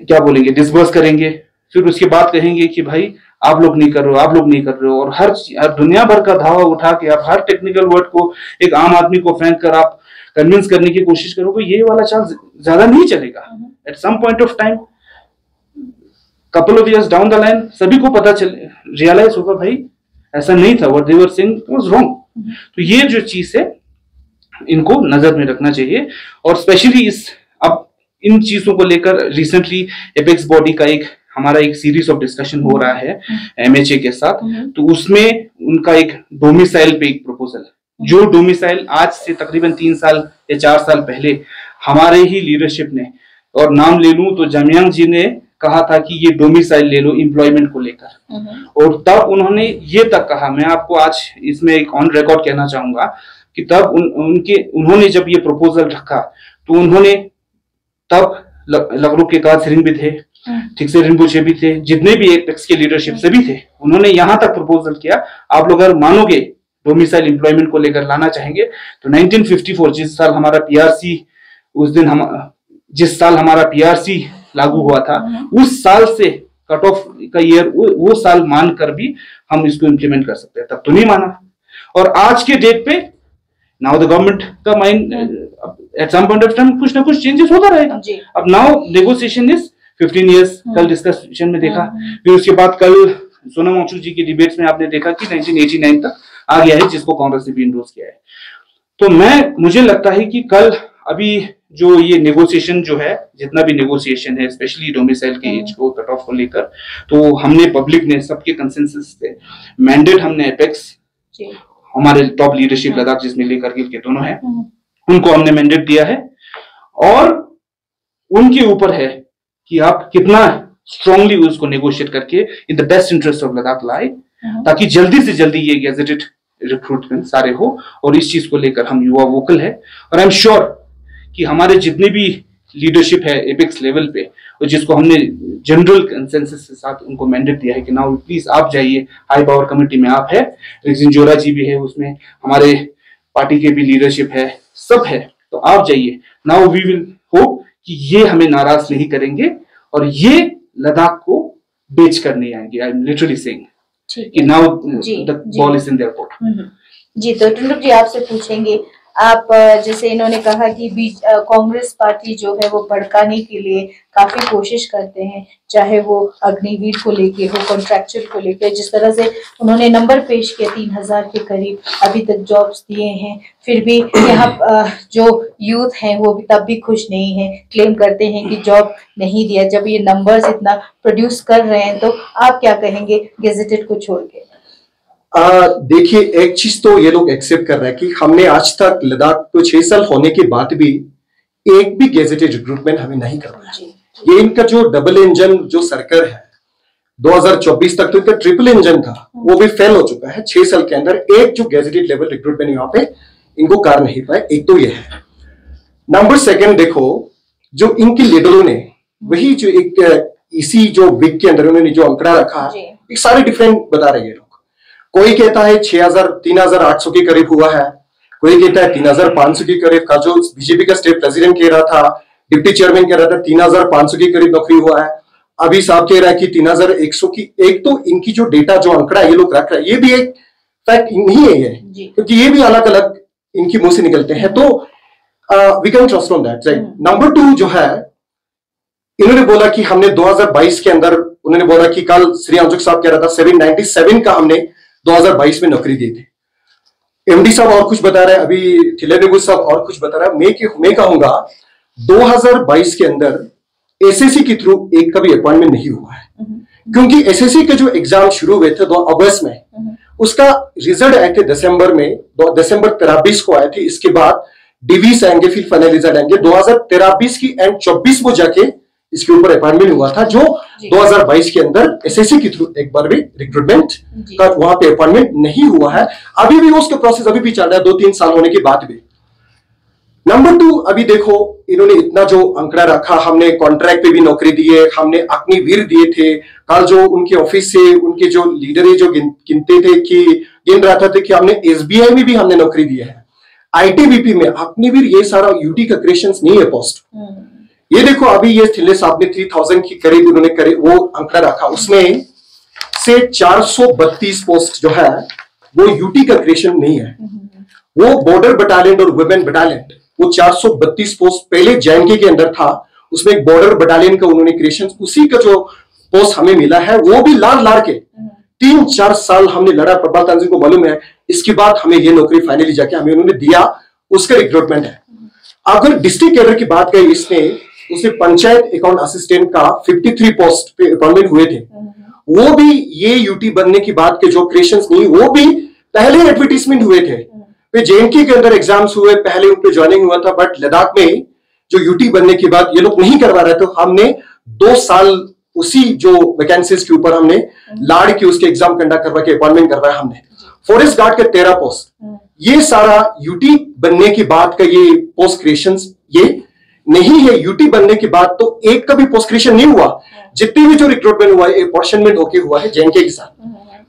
क्या बोलेंगे, डिसबर्स करेंगे, फिर उसके बाद कहेंगे कि भाई आप लोग नहीं कर रहे हो, आप लोग नहीं कर रहे हो, और हर दुनिया भर का धावा उठा के आप हर टेक्निकल वर्ड को एक आम आदमी को फेंक कर आप कन्विंस करने की कोशिश करोगे, ये वाला चांस ज्यादा नहीं चलेगा। At some point of time, couple of years down the line, सभी को पता चले, रियलाइज होगा भाई ऐसा नहीं था, what they were saying was wrong. तो ये जो चीज है इनको नजर में रखना चाहिए। और स्पेशली अब इन चीजों को लेकर रिसेंटली एपेक्स बॉडी का हमारा एक सीरीज ऑफ डिस्कशन हो रहा है एमएचए के साथ, तो उसमें उनका एक डोमिसाइल पे एक प्रपोजल, जो डोमिसाइल आज से तकरीबन 3 साल या 4 साल पहले हमारे ही लीडरशिप ने, और नाम ले लूं तो जामयांग जी ने कहा था कि ये डोमिसाइल ले लो एम्प्लॉयमेंट को लेकर, और तब उन्होंने ये तक कहा, मैं आपको आज इसमें एक ऑन रिकॉर्ड कहना चाहूंगा कि तब उन्होंने जब ये प्रपोजल रखा तो उन्होंने तब लगरू के काद सिरिंग भी थे, ठीक से रिम्बुचे भी थे, जितने भी एपेक्स के लीडरशिप सभी थे, उन्होंने यहां तक प्रपोजल किया, आप लोग अगर मानोगे डोमिसाइल एम्प्लॉयमेंट को लेकर लाना चाहेंगे तो 1954 जिस साल हमारा पीआरसी, उस दिन हम जिस साल हमारा पीआरसी लागू हुआ था, उस साल से कट ऑफ का ईयर वो साल मानकर भी हम इसको इम्प्लीमेंट कर सकते हैं, तब तो नहीं माना। और आज के डेट पे नाउ द गवर्नमेंट का mind at some point of time कुछ ना कुछ चेंजेस होता रहेगा। अब नाउ नेगोशिएशन इज 15 इयर्स, कल डिस्कशन में देखा, फिर उसके बाद कल सोनम वांगचुक जी की डिबेट्स में आपने देखा कि 1989 तक आ गया है, जिसको कांग्रेस ने भी इंडोर्स किया है। तो मुझे लगता है कि कल अभी जो ये नेगोशिएशन जो है, जितना भी नेगोशिएशन है, स्पेशली डोमिसाइल के एज को कट ऑफ को लेकर, तो हमने पब्लिक ने सबके कंसेंसस थे, मैंडेट हमने एपेक्स हमारे टॉप लीडरशिप लद्दाख जिसमें लेकर के दोनों है, उनको हमने मैंडेट दिया है, और उनके ऊपर है कि आप कितना स्ट्रांगली उसको नेगोशिएट करके in the best interest of Ladakh लाए, ताकि जल्दी से जल्दी ये गैजेटेड रिक्रूटमेंट सारे हो। और इस चीज को लेकर हम युवा वोकल है, और आई एम श्योर कि हमारे जितने भी लीडरशिप है एपेक्स लेवल पे, और जिसको हमने जनरल कंसेंसस के साथ उनको मैंडेट दिया है कि नाउ प्लीज आप जाइए, हाई पावर कमेटी में आप है, रिजिन जोरा जी भी है उसमें, हमारे पार्टी के भी लीडरशिप है, सब है, तो आप जाइए। नाउ वी विल होप कि ये हमें नाराज नहीं करेंगे और ये लद्दाख को बेच कर नहीं आएंगे। आई एम लिटरली सेइंग कि now the ball is in their court. जी, तो टुंडुक जी आपसे पूछेंगे, आप जैसे इन्होंने कहा कि कांग्रेस पार्टी जो है वो भड़काने के लिए काफी कोशिश करते हैं, चाहे वो अग्निवीर को लेके हो, कॉन्ट्रैक्चुअल को लेके, जिस तरह से उन्होंने नंबर पेश किया 3000 के करीब अभी तक जॉब्स दिए हैं, फिर भी यहाँ जो यूथ हैं वो भी तब भी खुश नहीं है, क्लेम करते हैं कि जॉब नहीं दिया। जब ये नंबर्स इतना प्रोड्यूस कर रहे हैं तो आप क्या कहेंगे गेजेटेड को छोड़ के? देखिए, एक चीज तो ये लोग एक्सेप्ट कर रहे हैं कि हमने आज तक लद्दाख को 6 साल होने के बाद भी एक भी गेजेटेड रिक्रूटमेंट हमें नहीं करवाया। ये इनका जो डबल इंजन जो सरकार है, 2024 तक तो इनका ट्रिपल इंजन था, वो भी फेल हो चुका है। 6 साल के अंदर एक जो गेजेटेड लेवल रिक्रूटमेंट यहाँ पे इनको कर नहीं पाए। एक तो ये है। नंबर सेकंड, देखो जो इनके लीडरों ने वही जो एक इसी जो वीक के अंदर उन्होंने जो आंकड़ा रखा, एक सारे डिफरेंट बता रहे हैं लोग। कोई कहता है 3800 के करीब हुआ है, कोई कहता है 3500 के करीब का, जो बीजेपी का स्टेट प्रेसिडेंट कह रहा था, डिप्टी चेयरमैन कह रहा था 3500 के करीब नौकरी हुआ है, अभी साहब कह रहा है कि 3100 की। एक तो इनकी जो डेटा जो आंकड़ा ये लोग रख रहे हैं, ये भी एक फैक्ट नहीं है ये, क्योंकि ये भी अलग अलग इनकी मुंह से निकलते हैं, तो we can trust on that. Number 2 जो है, इन्होंने बोला कि हमने 2022 के अंदर, उन्होंने बोला कि कल श्री अंजुक साहब कह रहा था 797 का हमने 2022 में नौकरी दी थी। एमडी साहब और कुछ बता रहे हैं, अभी थिलेनेगु साहब और कुछ बता रहा है। मैं कहूंगा 2022 के अंदर एसएससी के थ्रू एक का भी अपॉइंटमेंट नहीं हुआ है। क्योंकि एसएससी के जो एग्जाम शुरू हुए थे 2 अगस्त में, उसका रिजल्ट आए थे दिसंबर में, दिसंबर 23 को आए थे। इसके बाद डिवीज आएंगे, फिर फाइनल रिजल्ट आएंगे। 2023 की एंड 24 में जाके इसके ऊपर अपॉइंटमेंट हुआ था, जो 2022 के अंदर एसएससी के थ्रू एक बार भी रिक्रूटमेंट का वहां पे अपॉइंटमेंट नहीं हुआ है। अभी भी उसका प्रोसेस अभी भी चल रहा है 2-3 साल होने के बाद भी। नंबर 2, अभी देखो इन्होंने इतना जो आंकड़ा रखा, हमने कॉन्ट्रैक्ट पे भी नौकरी दी है, हमने अग्निवीर दिए थे। कल जो उनके ऑफिस से उनके जो लीडर है जो गिनते थे कि गिन रहा था कि हमने एसबीआई में भी हमने नौकरी दी है, आईटीबीपी में अग्निवीर, ये सारा यूटी का क्रिएशंस नहीं है पोस्ट। ये देखो अभी ये थिल्ले साहब ने 3000 की करीब उन्होंने वो आंकड़ा रखा, उसमें से 432 पोस्ट जो है वो यूटी का क्रिएशन नहीं है, वो बॉर्डर बटालियन और वुमेन बटालियन, वो 432 पोस्ट पहले जेएनके के अंदर था, उसमें एक बॉर्डर बटालियन का उन्होंने क्रिएशन, उसी का जो पोस्ट हमें मिला है वो भी लाड़ के 3-4 साल हमने लड़ा, प्रभात तांजिन को मालूम है। इसके बाद हमें ये नौकरी फाइनली जाके हमें उन्होंने दिया, उसका रिक्रूटमेंट है। अगर डिस्ट्रिक्ट कैडर की बात करें, उसने पंचायत अकाउंट असिस्टेंट का 53 पोस्ट पे अपॉइंटमेंट हुए थे, वो भी ये यूटी बनने की बात के जो क्रिएशंस नहीं, वो भी पहले एडवर्टीजमेंट हुए थे, फिर जेएनके के अंदर एग्जाम्स हुए, पहले उन पे ज्वाइनिंग हुआ था, बट लद्दाख में जो यूटी बनने की बात ये लोग नहीं करवा रहे, तो हमने 2 साल उसी जो वैकेंसीज के ऊपर हमने लाड़ के उसके एग्जाम कंडक्ट करवा के अपॉइंटमेंट करवाया हमने। फॉरेस्ट गार्ड के 13 पोस्ट, ये सारा यूटी बनने की बात का ये पोस्ट क्रिएशंस ये नहीं है। यूटी बनने के बाद तो एक का भी पोस्ट क्रिएशन नहीं हुआ, जितने भी जो रिक्रूटमेंट हुआ है अपॉर्चुनमेंट होके हुआ है जेएनके के साथ,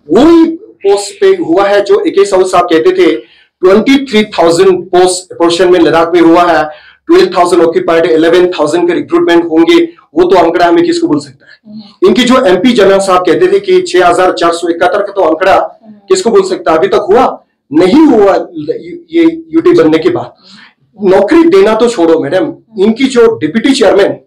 वही पोस्ट पे हुआ है जो AK साहब कहते थे 23,000 पोस्ट अपॉर्चुनमेंट लद्दाख में हुआ है, 12,000 ऑक्यूपाइड, 11,000 का रिक्रूटमेंट होंगे, वो तो आंकड़ा हमें किसको बोल सकता है। इनकी जो MP जनरल साहब कहते थे कि 6,471 का तो आंकड़ा किसको बोल सकता है, अभी तक हुआ नहीं हुआ। ये यूटी बनने के बाद नौकरी देना तो छोड़ो मैडम, इनकी जो डिप्टी चेयरमैन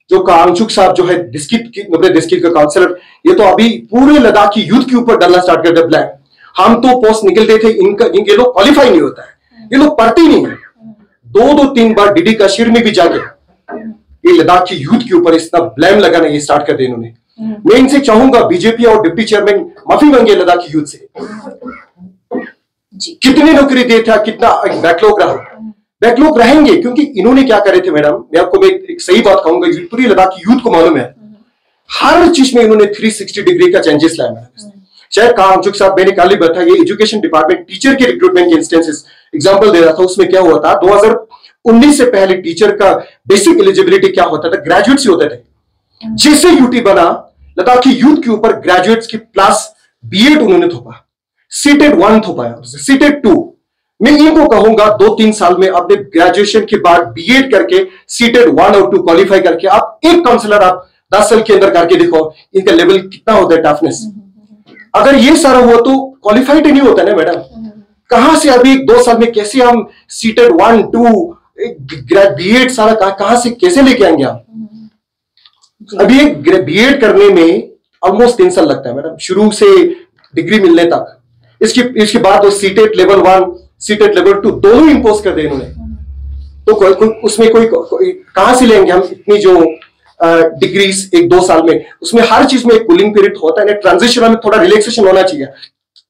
जो कांगचुक साहब जो है डिस्ट्रिक्ट का काउंसिलर, ये तो अभी पूरे लद्दाख की यूथ के ऊपर डालना स्टार्ट कर दिया ब्लैक। हम तो पोस्ट निकलते थे, इनके लोग क्वालिफाई नहीं होता है, ये लोग पढ़ते नहीं है। 2-3 बार डीडी कश्मीर में भी जाके ये लद्दाख की यूथ के ऊपर इतना ब्लेम लगाना ये स्टार्ट कर दिया इन्होंने। मैं इनसे चाहूंगा बीजेपी और डिप्टी चेयरमैन माफी मांगे लद्दाख की यूथ से। कितनी नौकरी दे था, कितना बैकलॉग रहा, बैकलॉग रहेंगे क्योंकि इन्होंने क्या करे थे मैडम, मैं आपको एक सही बात कहूंगा, पूरी लद्दाख की यूथ को मालूम है, हर चीज में इन्होंने 360 डिग्री का चेंजेस लाया मैडम। शायद कांगचुक साहब मैंने कल ही बताया, ये एजुकेशन डिपार्टमेंट टीचर के रिक्रूटमेंट के इंस्टेंसेस एग्जांपल दे रहा था, उसमें क्या हुआ था 2019 से पहले टीचर का बेसिक एलिजिबिलिटी क्या होता था, ग्रेजुएट से होते थे। जैसे यूटी बना, लद्दाख की यूथ के ऊपर ग्रेजुएट्स की प्लस बीएड उन्होंने थोपा, सीटेड 1 थोपाया, सीटेड 2। मैं इनको कहूंगा 2-3 साल में अपने ग्रेजुएशन के बाद बीएड करके सीटेड 1 और 2 क्वालिफाई करके आप एक काउंसलर आप 10 साल के अंदर करके देखो इनका लेवल कितना होता है टफनेस। अगर ये सारा हुआ तो क्वालिफाइड नहीं होता ना मैडम, कहां से अभी 2 साल में कैसे हम सीटेड 1, 2 बीएड सारा कहां से कैसे लेके आएंगे हम। अभी एक बीएड करने में ऑलमोस्ट 3 साल लगता है मैडम, शुरू से डिग्री मिलने तक। इसके बाद वो सीटेड लेवल 1 सीटेड लेवल 2 दोनों इंपोज कर दे इन्होंने, तो उसमें कोई कहां से लेंगे हम इतनी जो डिग्रीज 1-2 साल में। उसमें हर चीज में एक कूलिंग पीरियड होता है, ट्रांजिशन में थोड़ा रिलैक्सेशन होना चाहिए।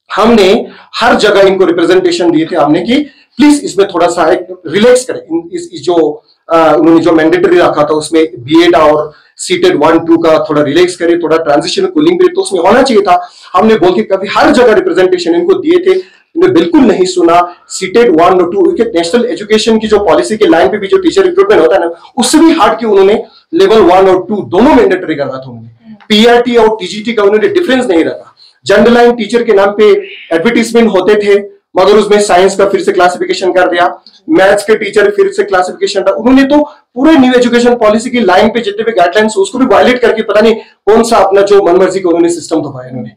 हमने हर जगह इनको रिप्रेजेंटेशन दिए थे हमने कि प्लीज इसमें थोड़ा सा एक रिलैक्स करें, इस जो उन्होंने जो मैंडेटरी रखा था उसमें बीएड और सीटेड 1, 2 का थोड़ा रिलैक्स करें, थोड़ा ट्रांजिशन कूलिंग पीरियड तो उसमें होना चाहिए था। हमने बोल के कभी हर जगह रिप्रेजेंटेशन इनको दिए थे, इन्हें बिल्कुल नहीं सुना। सीटेड 1 और 2 नेशनल एजुकेशन की जो पॉलिसी के लाइन पे भी जो टीचर रिक्रूटमेंट होता है ना, उससे भी हट के उन्होंने लेवल 1 और 2 दोनों मैंडेटरी करवा था उन्होंने। पीआरटी और टीजीटी का उन्होंने डिफरेंस नहीं रखा। जनरल लाइन टीचर के नाम पे एडवर्टीजमेंट होते थे, मगर उसमें साइंस का फिर से क्लासिफिकेशन कर दिया, मैथ्स के टीचर फिर से क्लासिफिकेशन था। उन्होंने तो पूरे न्यू एजुकेशन पॉलिसी की लाइन पे जितने भी गाइडलाइंस उसको भी वायलेट करके पता नहीं कौन सा अपना जो मनमर्जी का उन्होंने सिस्टम थोपाया इन्होंने।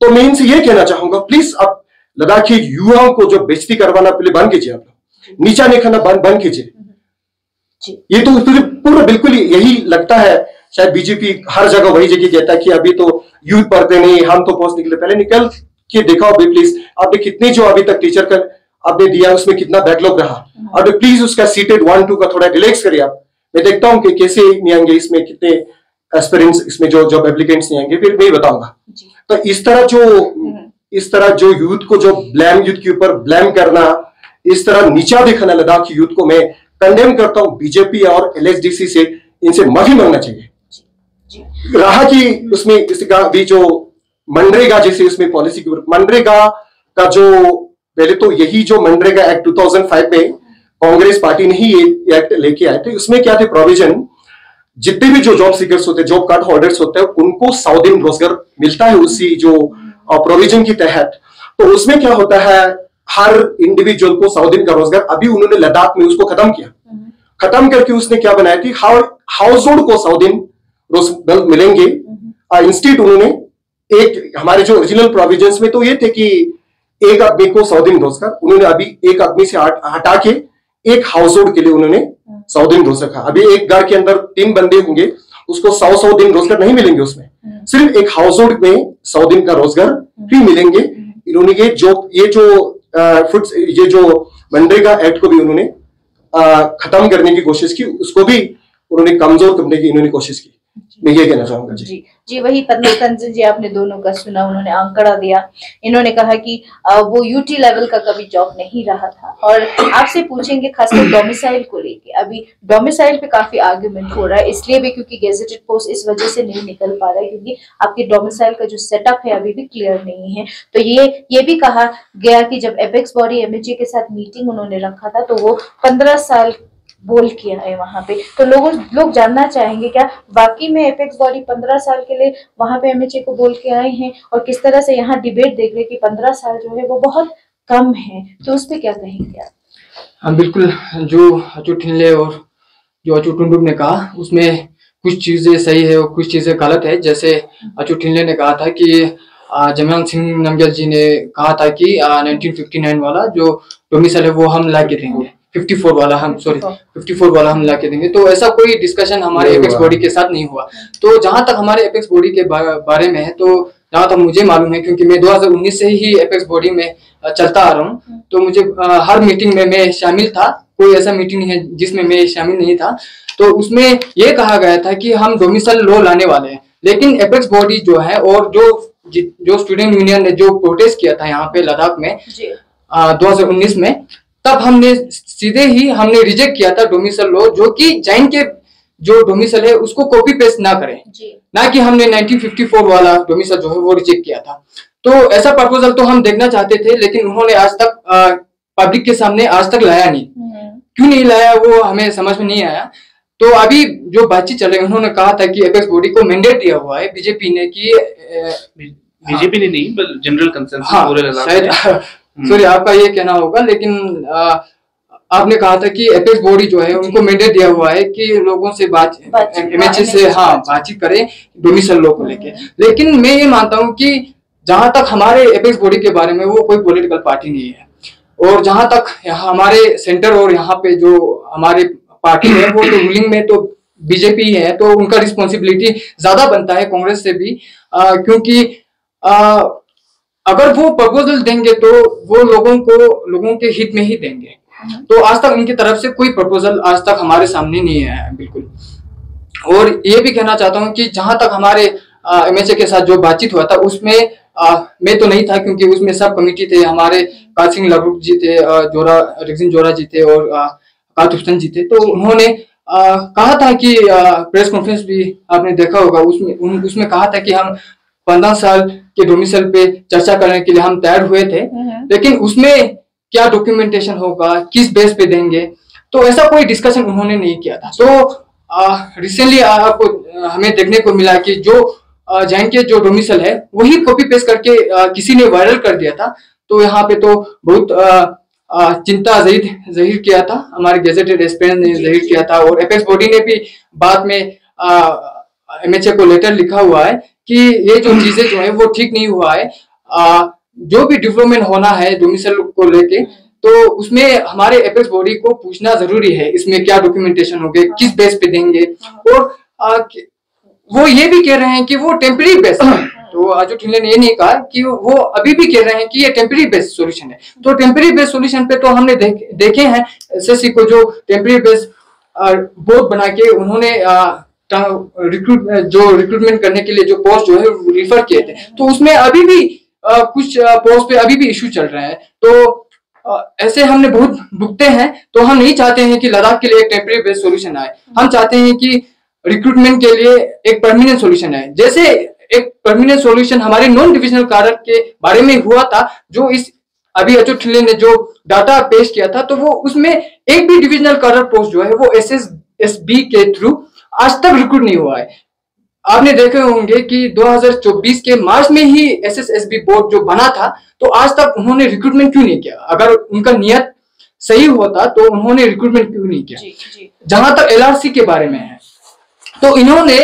तो मैं इनसे ये कहना चाहूंगा, प्लीज आप लद्दाख के युवाओं को जो बेइज्जती करवाना पहले बंद कीजिए, आप लोग नीचा नहीं खाना बंद कीजिए। ये तो पूरा बिल्कुल यही लगता है, शायद बीजेपी हर जगह वही जगह कहता है कि अभी तो यूथ पढ़ते नहीं, हम तो पोस्ट निकले, पहले निकल के दिखाओ भी प्लीज। आपने कितने जो अभी तक टीचर का आपने दिया उसमें कितना बैकलॉग रहा, और प्लीज उसका सीटेड 1, 2 का थोड़ा रिलैक्स करिए आप। मैं देखता हूं कि कैसे नहीं आएंगे इसमें, कितने एस्पिरेंट्स, इसमें जो जॉब एप्लीकेंट्स नहीं आएंगे, फिर मैं बताऊंगा। तो इस तरह जो यूथ को, जो यूथ के ऊपर ब्लेम करना, इस तरह नीचा दिखाना लद्दाख की यूथ को, मैं कंडेम करता हूं। बीजेपी और LSDC से इनसे माफी मांगना चाहिए। रहा कि उसमें इसका भी जो मनरेगा जैसे उसमें पॉलिसी के ऊपर, मनरेगा का जो पहले तो यही जो मनरेगा एक्ट 2005 में कांग्रेस पार्टी ने ही ये एक्ट लेके आए थे। उसमें क्या थे प्रोविजन, जितने भी जो जॉब सीकर्स होते हैं, जॉब कार्ड होल्डर्स होते हैं, उनको 100 दिन रोजगार मिलता है उसी जो प्रोविजन के तहत। तो उसमें क्या होता है, हर इंडिविजुअल को 100 दिन का रोजगार, अभी उन्होंने लद्दाख में उसको खत्म किया। खत्म करके उसने क्या बनाया कि हाउस होल्ड को 100 दिन रोजगार मिलेंगे। इंस्टीट्यूट उन्होंने एक, हमारे जो ओरिजिनल प्रोविजंस में तो ये थे कि एक आदमी को 100 दिन रोजगार, उन्होंने अभी एक आदमी से हटा के एक हाउस होल्ड के लिए उन्होंने 100 दिन रोजगार रखा। अभी एक घर के अंदर 3 बंदे होंगे, उसको 100 दिन रोजगार नहीं मिलेंगे, उसमें सिर्फ एक हाउस होल्ड में 100 दिन का रोजगार भी मिलेंगे। इन्होंने ये जो मनरेगा एक्ट को भी उन्होंने खत्म करने की कोशिश की, उसको भी उन्होंने कमजोर करने की इन्होंने कोशिश की। मैं ये कहना चाहूंगा जी वही तंजन जी, आपने दोनों का सुना, उन्होंने आंकड़ा दिया। इन्होंने कहा कि वो यूटी लेवल का कभी जॉब नहीं रहा था। और आपसे पूछेंगे खासकर डोमिसाइल को लेके, अभी डोमिसाइल पे काफी आर्गुमेंट हो रहा है, इसलिए भी क्योंकि गेजेटेड पोस्ट इस वजह से नहीं निकल पा रहा है क्योंकि आपके डोमिसाइल का जो सेटअप है अभी भी क्लियर नहीं है। तो ये भी कहा गया कि जब एपेक्स बॉडी MHA के साथ मीटिंग उन्होंने रखा था तो वो 15 साल बोल किया है वहां पे। तो लोग जानना चाहेंगे क्या वाकई में एपेक्स बॉडी 15 साल के लिए वहां पे MHA को बोल के आए हैं, और किस तरह से यहाँ डिबेट देख रहे कि 15 साल जो है वो बहुत कम है, तो उस पर क्या कहेंगे आप? हाँ बिल्कुल, जो अच्युत ठिल्ले और जो अच्युत टुंडुक ने कहा उसमें कुछ चीजें सही है और कुछ चीजें गलत है। जैसे अच्युत ठिल्ले ने कहा था कि जमयांग सिंह नमग्याल जी ने कहा था कि 1959 वाला जो डोमिसाइल है वो हम ला के देंगे, 54 वाला हम ला के देंगे। तो ऐसा कोई डिस्कशन हमारे एपेक्स बॉडी के साथ नहीं हुआ। तो जहां तक हमारे एपेक्स बॉडी के बारे में है, तो जहां तक मुझे मालूम है, क्योंकि मैं 2019 से ही एपेक्स बॉडी में चलता आ रहा हूँ, तो मुझे हर मीटिंग में मैं शामिल था। कोई ऐसा मीटिंग नहीं है जिसमें मैं शामिल नहीं था। तो उसमें यह कहा गया था कि हम डोमिसाइल लॉ लाने वाले हैं, लेकिन एपेक्स बॉडी जो है और जो स्टूडेंट यूनियन ने जो प्रोटेस्ट किया था यहाँ पे लद्दाख में 2019 में, तब हमने सीधे ही रिजेक्ट किया था डोमिसाइल लॉ, जो कि जैन के जो डोमिसाइल है उसको कॉपी पेस्ट ना करें, ना कि हमने 1954 वाला डोमिसाइल जो है वो रिजेक्ट किया था। तो ऐसा प्रपोजल तो हम देखना चाहते थे, लेकिन उन्होंने आज तक पब्लिक के सामने आज तक लाया नहीं। क्यों नहीं लाया वो हमें समझ में नहीं आया। तो अभी जो बातचीत चल रही है, उन्होंने कहा था कि एपेक्स बॉडी को मैंडेट दिया हुआ है बीजेपी ने कि बीजेपी ने नहीं, बल्कि जनरल कंसेंसस पूरे शायद सॉरी आपका ये कहना होगा, लेकिन आपने कहा था कि एपेक्स बॉडी जो है उनको मैंडेट दिया हुआ है कि लोगों से MHA से बातचीत करें डोमिसाइल लॉ को लेके। लेकिन मैं ये मानता हूँ कि जहां तक हमारे एपेक्स बॉडी के बारे में, वो कोई पॉलिटिकल पार्टी नहीं है, और जहां तक हमारे सेंटर और यहाँ पे जो हमारे पार्टी है वो तो रूलिंग में तो बीजेपी है, तो उनका रिस्पॉन्सिबिलिटी ज्यादा बनता है कांग्रेस से भी, क्योंकि अगर वो प्रपोजल देंगे तो वो लोगों के हित में ही देंगे। तो आज तक उनकी तरफ से कोई प्रपोजल आज तक हमारे सामने नहीं आया है बिल्कुल। और ये भी कहना चाहता हूँ कि जहां तक हमारे MHA के साथ जो बातचीत हुआ था उसमें मैं तो नहीं था, क्योंकि उसमें सब कमिटी थे, हमारे कासिंग लबरुक जी थे, रिक्सिन जोरा जी थे और कातुस्टन जी थे। तो उन्होंने कहा था कि प्रेस कॉन्फ्रेंस भी आपने देखा होगा, उसमें कहा था कि हम 15 साल के डोमिसाइल पे चर्चा करने के लिए हम तैयार हुए थे, लेकिन उसमें क्या डॉक्यूमेंटेशन होगा, किस बेस पे देंगे, तो ऐसा कोई डिस्कशन उन्होंने नहीं किया था। तो रिसेंटली आपको हमें देखने को मिला कि जो जैन के जो डोमिसाइल है वही कॉपी पेस्ट करके किसी ने वायरल कर दिया था। तो यहाँ पे तो बहुत चिंता जाहिर किया था, हमारे गेजेटेड एस्पिरेंट ने जाहिर किया था, और एपेक्स बॉडी ने भी बाद में MHA को लेटर लिखा हुआ है कि ये जो चीजें जो है वो ठीक नहीं हुआ है। जो भी डेवलपमेंट होना है डोमिसाइल को लेके, तो उसमें हमारे एपेक्स बॉडी को पूछना जरूरी है, इसमें क्या डॉक्यूमेंटेशन होंगे, किस बेस पे देंगे। और वो ये भी कह रहे हैं कि वो टेम्पररी बेस है। तो अच्युत ठिल्ले ने ये नहीं कहा कि वो अभी भी कह रहे हैं कि ये टेम्पररी बेस सॉल्यूशन है। तो टेम्पररी बेस सॉल्यूशन पे तो हमने देखे हैं SSC को जो टेम्पररी बेस बोर्ड बना के उन्होंने रिक्रूटमेंट करने के लिए जो पोस्ट जो है रिफर किए थे, तो उसमें अभी भी कुछ पोस्ट पे अभी भी इश्यू चल रहे हैं। तो ऐसे हमने बहुत भुगते हैं। तो हम नहीं चाहते हैं कि लद्दाख के लिए एक टेम्परेरी बेस्ड सॉल्यूशन आए, हम चाहते हैं कि रिक्रूटमेंट के लिए एक परमानेंट सॉल्यूशन आए। जैसे एक परमानेंट सॉल्यूशन हमारे नॉन डिविजनल कारक के बारे में हुआ था, जो इस अभी अच्युत ठिल्ले ने जो डाटा पेश किया था, तो वो उसमें एक भी डिविजनल कारक पोस्ट जो है वो SSSB के थ्रू आज तक रिक्रूट नहीं हुआ है। आपने देखे होंगे कि 2024 के मार्च में ही SSSB बोर्ड जो बना था, तो आज तक उन्होंने रिक्रूटमेंट क्यों नहीं किया? अगर उनका नियत सही होता तो उन्होंने रिक्रूटमेंट क्यों नहीं किया? जहां तक LRC के बारे में है, तो इन्होंने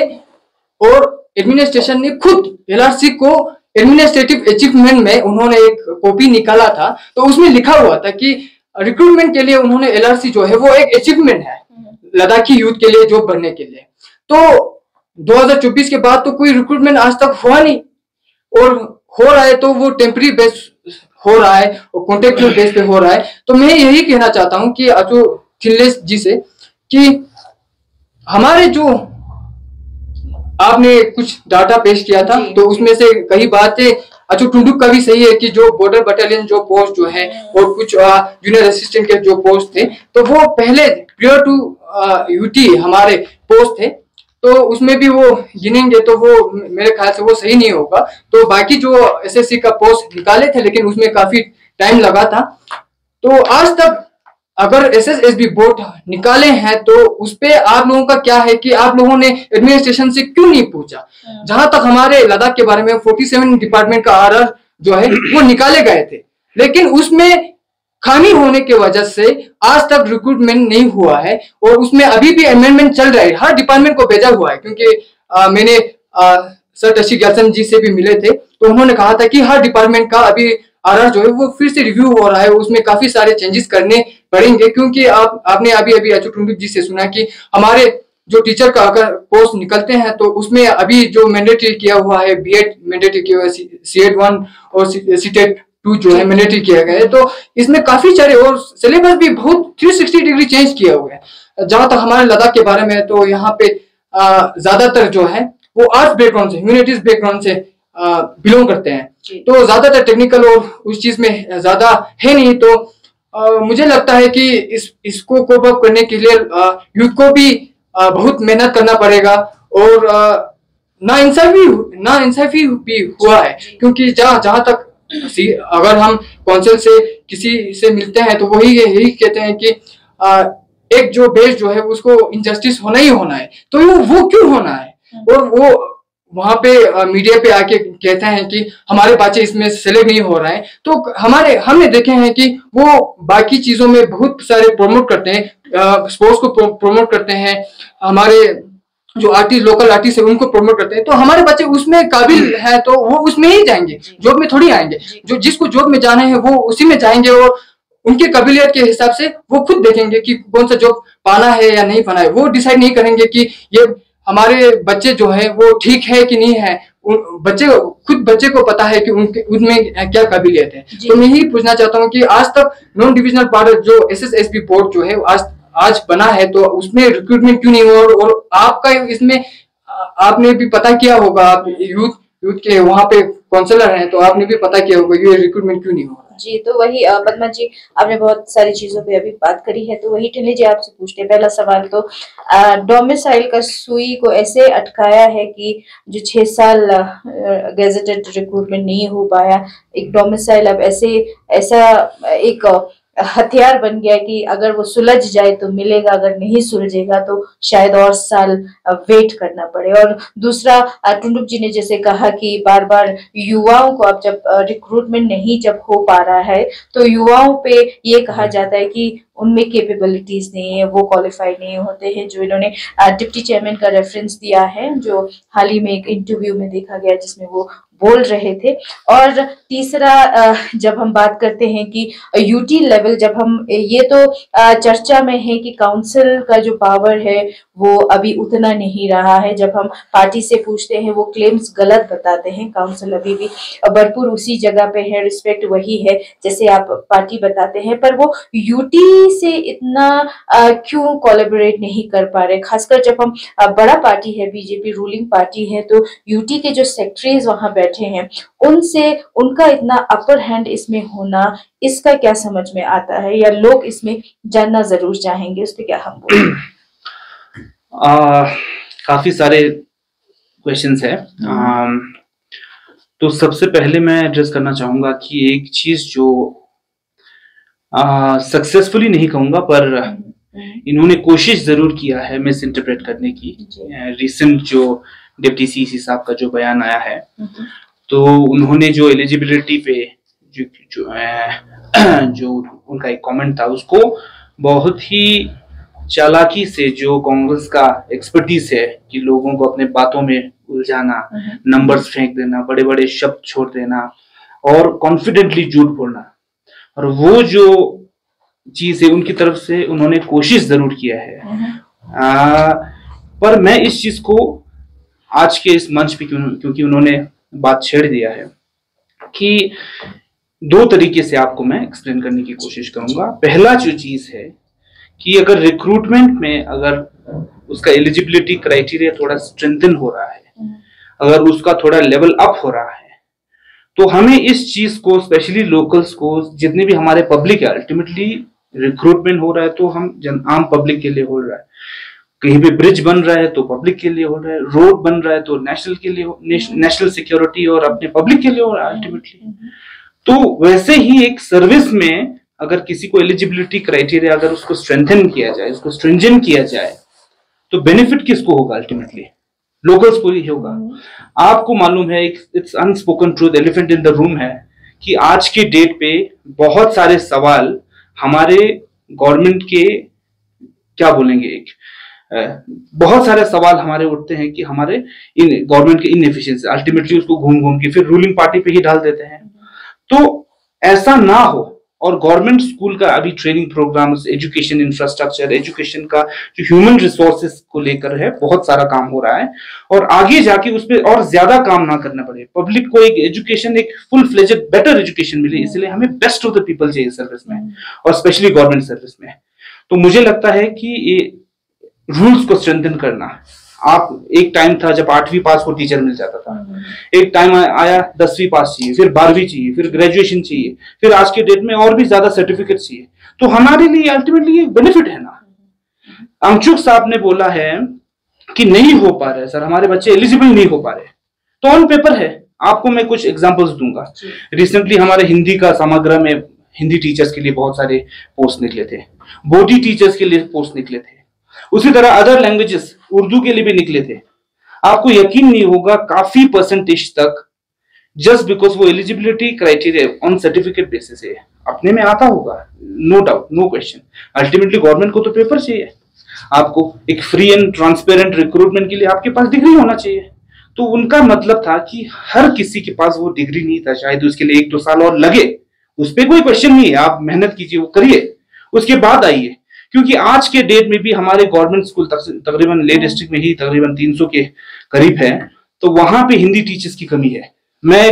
और एडमिनिस्ट्रेशन ने खुद LRC को एडमिनिस्ट्रेटिव अचीवमेंट में उन्होंने एक कॉपी निकाला था, तो उसमें लिखा हुआ था कि रिक्रूटमेंट के लिए उन्होंने LRC जो है वो एक अचीवमेंट है लद्दाखी यूथ के लिए जॉब बनने के लिए। तो 2024 के बाद तो कोई रिक्रूटमेंट आज तक हुआ नहीं, और हो रहा है तो वो टेम्पररी बेस हो रहा है और कॉन्ट्रेक्चुअल बेस पे हो रहा है। तो मैं यही कहना चाहता हूं कि अच्युत ठिल्ले जी से कि हमारे जो आपने कुछ डाटा पेश किया था, तो उसमें से कई बातें अच्युत टुंडुक का भी सही है कि जो बॉर्डर बटालियन जो पोस्ट जो है और कुछ जूनियर असिस्टेंट के जो पोस्ट थे, तो वो पहले प्रियर टू यूटी हमारे पोस्ट थे, तो उसमें भी वो गिनेंगे तो वो मेरे ख्याल से वो सही नहीं होगा। तो बाकी जो SSC का पोस्ट निकाले थे, लेकिन उसमें काफी टाइम लगा था। तो आज तक अगर SSSB बोर्ड निकाले हैं तो उस पे आप लोगों का क्या है कि आप लोगों ने एडमिनिस्ट्रेशन से क्यों नहीं पूछा? जहां तक हमारे लद्दाख के बारे में 47 डिपार्टमेंट का RR जो है वो निकाले गए थे, लेकिन उसमें खामी होने की वजह से आज तक रिक्रूटमेंट नहीं हुआ है, और उसमें अभी भी अमेंडमेंट चल रहा है। हर डिपार्टमेंट को भेजा हुआ है, क्योंकि मैंने सर टशी ग्याल्सन जी से भी मिले थे, तो उन्होंने कहा था कि हर डिपार्टमेंट का अभी RR जो है वो फिर से रिव्यू हो रहा है, उसमें काफी सारे चेंजेस करने पड़ेंगे। क्योंकि आपने अभी अच्युत टुंडुक जी से सुना कि हमारे जो टीचर का अगर पोस्ट निकलते हैं तो उसमें अभी जो मैंडेटरी किया हुआ है, B.Ed मैंडेटरी किया हुआ है, C.Ed 1 और C.Ted 2 जो है मैंडेटरी किया गया है, तो इसमें काफी सारे और सिलेबस भी बहुत 360 डिग्री चेंज किया हुआ है। जहां तक हमारे लद्दाख के बारे में, तो यहाँ पे ज्यादातर जो है वो आर्ट्स बैकग्राउंड से, ह्यूमैनिटीज बैकग्राउंड से बिलोंग करते हैं, तो ज्यादातर टेक्निकल और उस चीज में ज्यादा है नहीं। तो मुझे लगता है कि इसको कोप अप करने के लिए यूथ को भी बहुत मेहनत करना पड़ेगा, और नाइंसाफी भी हुआ है। क्योंकि जहां तक अगर हम काउंसिल से किसी से मिलते हैं तो वही यही कहते हैं कि एक जो बेस जो है उसको इनजस्टिस होना ही होना है, तो वो क्यों होना है? और वो वहां पे मीडिया पे आके कहते हैं कि हमारे बच्चे इसमें सेलेक्ट नहीं हो रहे हैं। तो हमने देखे हैं कि वो बाकी चीजों में बहुत सारे प्रमोट करते हैं, स्पोर्ट्स को प्रमोट करते हैं, हमारे जो आर्टिस्ट, लोकल आर्टिस्ट है उनको प्रमोट करते हैं। तो हमारे बच्चे उसमें काबिल है तो वो उसमें ही जाएंगे, जॉब में थोड़ी आएंगे। जो जिसको जॉब में जाना है वो उसी में जाएंगे, और उनके काबिलियत के हिसाब से वो खुद देखेंगे कि कौन सा जॉब पाना है या नहीं पाना है। वो डिसाइड नहीं करेंगे कि ये हमारे बच्चे जो है वो ठीक है कि नहीं है। बच्चे को पता है कि उनमें क्या काबिलियत है। तो मैं यही पूछना चाहता हूँ कि आज तक नॉन डिविजनल पार्ट जो SSSB बोर्ड जो है आज बना है, तो उसमें रिक्रूटमेंट क्यों नहीं हुआ? और आपका इसमें आपने भी पता किया होगा, आप यूथ के वहाँ पे काउंसलर हैं, तो आपने भी पता किया होगा ये रिक्रूटमेंट क्यों नहीं हुआ। जी, तो वही पद्मा जी, आपने बहुत सारी चीजों पे अभी बात करी है, तो वही ठिल्ले जी आपसे पूछते हैं। पहला सवाल तो डोमिसाइल का सुई को ऐसे अटकाया है कि जो 6 साल गैजेटेड रिक्रूटमेंट नहीं हो पाया, एक डोमिसाइल अब ऐसा एक हथियार बन गया कि अगर वो सुलझ जाए तो मिलेगा, अगर नहीं सुलझेगा तो शायद और साल वेट करना पड़े। और दूसरा, टुंडुक जी ने जैसे कहा कि बार बार युवाओं को अब जब रिक्रूटमेंट नहीं जब हो पा रहा है तो युवाओं पे ये कहा जाता है कि उनमें कैपेबिलिटीज नहीं है, वो क्वालिफाइड नहीं होते हैं। जो इन्होंने डिप्टी चेयरमैन का रेफरेंस दिया है, जो हाल ही में एक इंटरव्यू में देखा गया जिसमें वो बोल रहे थे। और तीसरा, जब हम बात करते हैं कि यूटी लेवल, जब हम ये तो चर्चा में है कि काउंसिल का जो पावर है वो अभी उतना नहीं रहा है। जब हम पार्टी से पूछते हैं वो क्लेम्स गलत बताते हैं। काउंसिल अभी भी भरपूर उसी जगह पे है, रिस्पेक्ट वही है जैसे आप पार्टी बताते हैं, पर वो यूटी से इतना क्यों कोलैबोरेट नहीं कर पा रहे? खासकर जब हम बड़ा पार्टी है, बीजेपी रूलिंग पार्टी है, तो यूटी के जो सेक्रेटरीज वहां बैठे हैं उनसे उनका इतना अपर हैंड इसमें होना, इसका क्या समझ में आता है, या लोग इसमें जानना जरूर चाहेंगे, उस पर क्या हम बोलें? काफी सारे क्वेश्चंस है। तो सबसे पहले मैं एड्रेस करना चाहूंगा कि एक चीज जो सक्सेसफुली नहीं कहूंगा पर इन्होंने कोशिश जरूर किया है मिस इंटरप्रेट करने की। रिसेंट जो डिप्टी सीसी साहब का जो बयान आया है, तो उन्होंने जो एलिजिबिलिटी पे जो उनका एक कमेंट था, उसको बहुत ही चालाकी से, जो कांग्रेस का एक्सपर्टीज है कि लोगों को अपने बातों में उलझाना, नंबर्स फेंक देना, बड़े बड़े शब्द छोड़ देना और कॉन्फिडेंटली झूठ बोलना, और वो जो चीज है उनकी तरफ से उन्होंने कोशिश जरूर किया है। पर मैं इस चीज को आज के इस मंच पे क्योंकि उन्होंने बात छेड़ दिया है कि दो तरीके से आपको मैं एक्सप्लेन करने की कोशिश करूंगा। पहला जो चीज है कि अगर रिक्रूटमेंट में अगर उसका एलिजिबिलिटी क्राइटेरिया थोड़ा स्ट्रेंथन हो रहा है, अगर उसका थोड़ा लेवल अप हो रहा है, तो हमें इस चीज को, स्पेशली लोकल्स को, जितने भी हमारे पब्लिक है, अल्टीमेटली रिक्रूटमेंट हो रहा है तो हम आम पब्लिक के लिए हो रहा है, कहीं पे ब्रिज बन रहा है तो पब्लिक के लिए हो रहा है, रोड बन रहा है तो नेशनल के लिए, नेशनल सिक्योरिटी और अपने पब्लिक के लिए हो रहा है अल्टीमेटली। तो वैसे ही एक सर्विस में अगर किसी को एलिजिबिलिटी क्राइटेरिया अगर उसको स्ट्रेंथन किया जाए, उसको स्ट्रिंजेंट किया जाए, तो बेनिफिट किसको होगा? अल्टीमेटली लोकल्स को ही होगा। आपको मालूम है, एक it's unspoken truth, elephant in the room है कि आज के डेट पे बहुत सारे सवाल हमारे गवर्नमेंट के, क्या बोलेंगे, एक बहुत सारे सवाल हमारे उठते हैं कि हमारे इन गवर्नमेंट के इनएफिशिएंसी, अल्टीमेटली उसको घूम घूम के फिर रूलिंग पार्टी पे ही डाल देते हैं। तो ऐसा ना हो, और गवर्नमेंट स्कूल का अभी training programmes, education infrastructure, education का जो ह्यूमन रिसोर्सेज को लेकर है, बहुत सारा काम हो रहा है, और आगे जाके उस पर और ज्यादा काम ना करना पड़े, पब्लिक को एक एजुकेशन, एक फुल फ्लेजेड बेटर एजुकेशन मिले, इसलिए हमें बेस्ट ऑफ द पीपल चाहिए सर्विस में, और स्पेशली गवर्नमेंट सर्विस में। तो मुझे लगता है कि ये रूल्स को स्ट्रेंथन करना, आप एक टाइम था जब 8वीं पास को टीचर मिल जाता था, एक टाइम आया 10वीं पास चाहिए, फिर 12वीं चाहिए, फिर ग्रेजुएशन चाहिए, फिर आज के डेट में और भी ज्यादा सर्टिफिकेट चाहिए। तो हमारे लिए अल्टीमेटली ये बेनिफिट है ना। अंशुक साहब ने बोला है कि नहीं हो पा रहा है सर, हमारे बच्चे एलिजिबल नहीं हो पा रहे, तो ऑन पेपर है। आपको मैं कुछ एग्जांपल्स दूंगा। रिसेंटली हमारे हिंदी का समग्र में हिंदी टीचर्स के लिए बहुत सारे पोस्ट निकले थे, बोडी टीचर्स के लिए पोस्ट निकले थे, उसी तरह अदर लैंग्वेजेस उर्दू के लिए भी निकले थे। आपको यकीन नहीं होगा, काफी परसेंटेज तक जस्ट बिकॉज वो eligibility criteria on certificate basis है, अपने में आता होगा, no doubt, no question. Ultimately government को तो पेपर चाहिए, आपको एक फ्री एंड ट्रांसपेरेंट रिक्रूटमेंट के लिए आपके पास डिग्री होना चाहिए। तो उनका मतलब था कि हर किसी के पास वो डिग्री नहीं था, शायद उसके लिए 1-2 साल और लगे, उस पर कोई क्वेश्चन नहीं है, आप मेहनत कीजिए, वो करिए, उसके बाद आइए। क्योंकि आज के डेट में भी हमारे गवर्नमेंट स्कूल तकरीबन ले डिस्ट्रिक्ट में ही तकरीबन 300 के करीब है, तो वहां पे हिंदी टीचर्स की कमी है। मेरे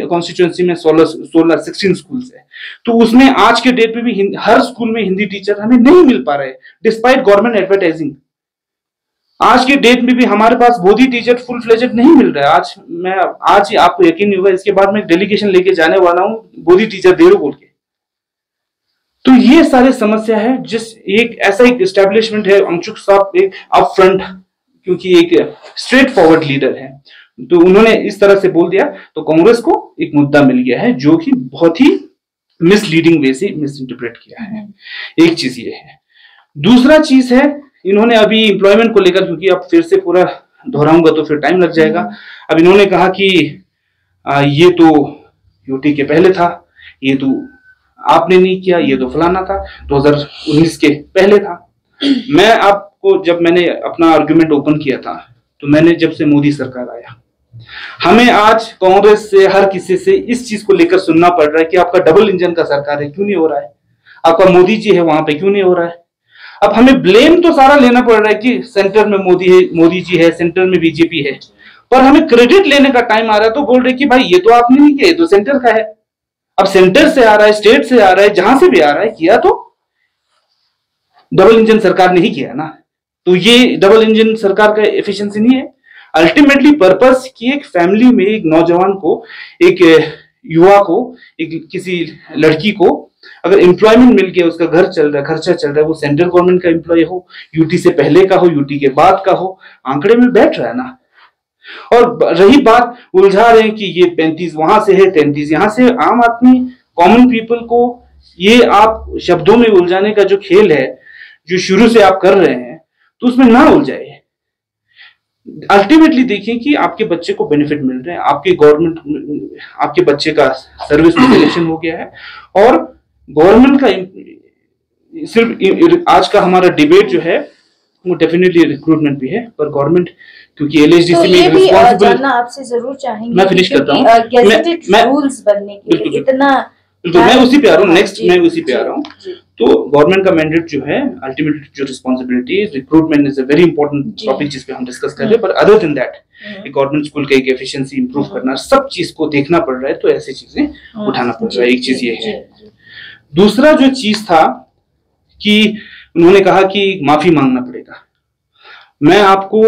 कॉन्स्टिट्यूएंसी में 16 स्कूल्स है, तो उसमें आज के डेट में भी हर स्कूल में हिंदी टीचर हमें नहीं मिल पा रहे, डिस्पाइट गवर्नमेंट एडवर्टाइजिंग। आज के डेट में भी हमारे पास बोधी टीचर फुल फ्लेजेड नहीं मिल रहा है। आज आपको यकीन नहीं होगा, इसके बाद मैं डेलीगेशन लेके जाने वाला हूँ बोधी टीचर देरो बोल के। तो ये सारे समस्या है, जिस एक ऐसा एक एस्टेब्लिशमेंट है, अंशुक साहब एक अप फ्रंट, क्योंकि एक स्ट्रेट फॉरवर्ड लीडर है, तो उन्होंने इस तरह से बोल दिया, तो कांग्रेस को एक मुद्दा मिल गया है जो कि बहुत ही मिसलीडिंग वे से मिस इंटरप्रेट किया है। एक चीज ये है। दूसरा चीज है, इन्होंने अभी एम्प्लॉयमेंट को लेकर, क्योंकि अब फिर से पूरा दोहराऊंगा तो फिर टाइम लग जाएगा, अब इन्होंने कहा कि ये तो यूटी के पहले था, ये तो आपने नहीं किया, ये तो फलाना था, 2019 के पहले था। मैं आपको, जब मैंने अपना आर्गुमेंट ओपन किया था, तो मैंने जब से मोदी सरकार आया, हमें आज कांग्रेस से, हर किसी से इस चीज को लेकर सुनना पड़ रहा है कि आपका डबल इंजन का सरकार है, क्यों नहीं हो रहा है, आपका मोदी जी है वहां पे क्यों नहीं हो रहा है। अब हमें ब्लेम तो सारा लेना पड़ रहा है कि सेंटर में मोदी है, मोदी जी है, सेंटर में बीजेपी है, पर हमें क्रेडिट लेने का टाइम आ रहा है तो बोल रहे कि भाई ये तो आपने नहीं किया, ये तो सेंटर का है। अब सेंटर से आ रहा है, स्टेट से आ रहा है, जहां से भी आ रहा है, किया तो डबल इंजन सरकार ने ही किया ना। तो ये डबल इंजन सरकार का एफिशिएंसी नहीं है। अल्टीमेटली पर्पस कि एक फैमिली में एक नौजवान को, एक युवा को, एक किसी लड़की को अगर एम्प्लॉयमेंट मिल गया, उसका घर चल रहा है, खर्चा चल रहा है, वो सेंट्रल गवर्नमेंट का एम्प्लॉय हो, यूटी से पहले का हो, यूटी के बाद का हो, आंकड़े में बैठ रहा है ना। और रही बात उलझा रहे हैं कि ये 35 वहां से है, 33 यहां से, आम आदमी कॉमन पीपल को ये आप शब्दों में उलझाने का जो खेल है, जो शुरू से आप कर रहे हैं, तो उसमें ना उलझाइए। अल्टीमेटली देखिए कि आपके बच्चे को बेनिफिट मिल रहे हैं, आपके गवर्नमेंट, आपके बच्चे का सर्विस में सिलेक्शन हो गया है, और गवर्नमेंट का सिर्फ आज का हमारा डिबेट जो है वो डेफिनेटली रिक्रूटमेंट भी है, पर गवर्नमेंट क्योंकि एलएचडीसी तो में ये भी रिस्पांसिबल, जानना आपसे जरूर चाहेंगे, मैं फिनिश करता हूँ, गैजेटेड रूल्स बनने के लिए इतना, बिल्कुल मैं उसी पे आ रहा हूँ, नेक्स्ट मैं उसी पे आ रहा हूँ। तो गवर्नमेंट का मैंडेट जो है, अल्टीमेट जो responsibility, recruitment is a very important topic जिस पे हम डिस्कस कर रहे हैं, पर other than that government school का एक एफिशिएंसी इंप्रूव करना, सब चीज को देखना पड़ रहा है, तो ऐसी चीजें उठाना पड़ रहा है। एक चीज ये है। दूसरा जो चीज था कि उन्होंने कहा कि माफी मांगना पड़ेगा। मैं आपको,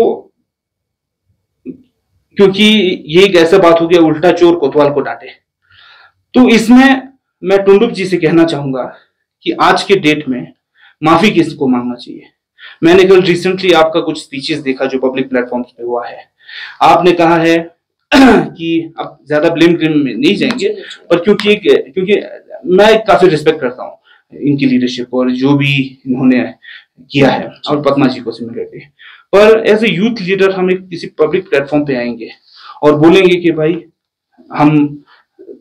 क्योंकि ये एक ऐसा बात हो गया, उल्टा चोर कोतवाल को डांटे, तो इसमें मैं टुंडुप जी से कहना चाहूंगा कि आज के डेट में माफी किसको मांगना चाहिए। मैंने कल रिसेंटली आपका कुछ स्पीचेस देखा जो पब्लिक प्लेटफॉर्म्स पे हुआ है। आपने कहा है कि अब ज्यादा ब्लेम क्लेम में नहीं जाएंगे, पर क्योंकि मैं काफी रिस्पेक्ट करता हूँ इनकी लीडरशिप और जो भी इन्होंने किया है, और पद्मा जी को सिमिलरली, पर एज ए यूथ लीडर हम एक किसी पब्लिक प्लेटफॉर्म पे आएंगे और बोलेंगे कि भाई, हम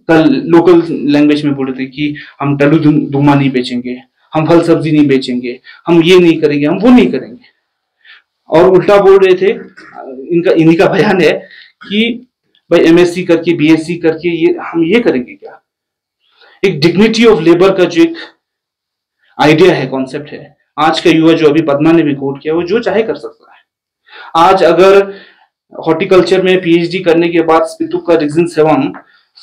कल लोकल लैंग्वेज में बोल रहे थे कि हम टलू धुमा नहीं बेचेंगे, हम फल सब्जी नहीं बेचेंगे, हम ये नहीं करेंगे, हम वो नहीं करेंगे, और उल्टा बोल रहे थे। इन्हीं का बयान है कि भाई एमएससी करके, बीएससी करके हम ये करेंगे क्या। एक डिग्निटी ऑफ लेबर का जो एक आइडिया है, कॉन्सेप्ट है, आज का युवा जो अभी पद्मा ने भी कोट किया, वो जो चाहे कर सकता है। आज अगर हॉर्टिकल्चर में पीएचडी करने के बाद स्पितुक का रीजन सेवन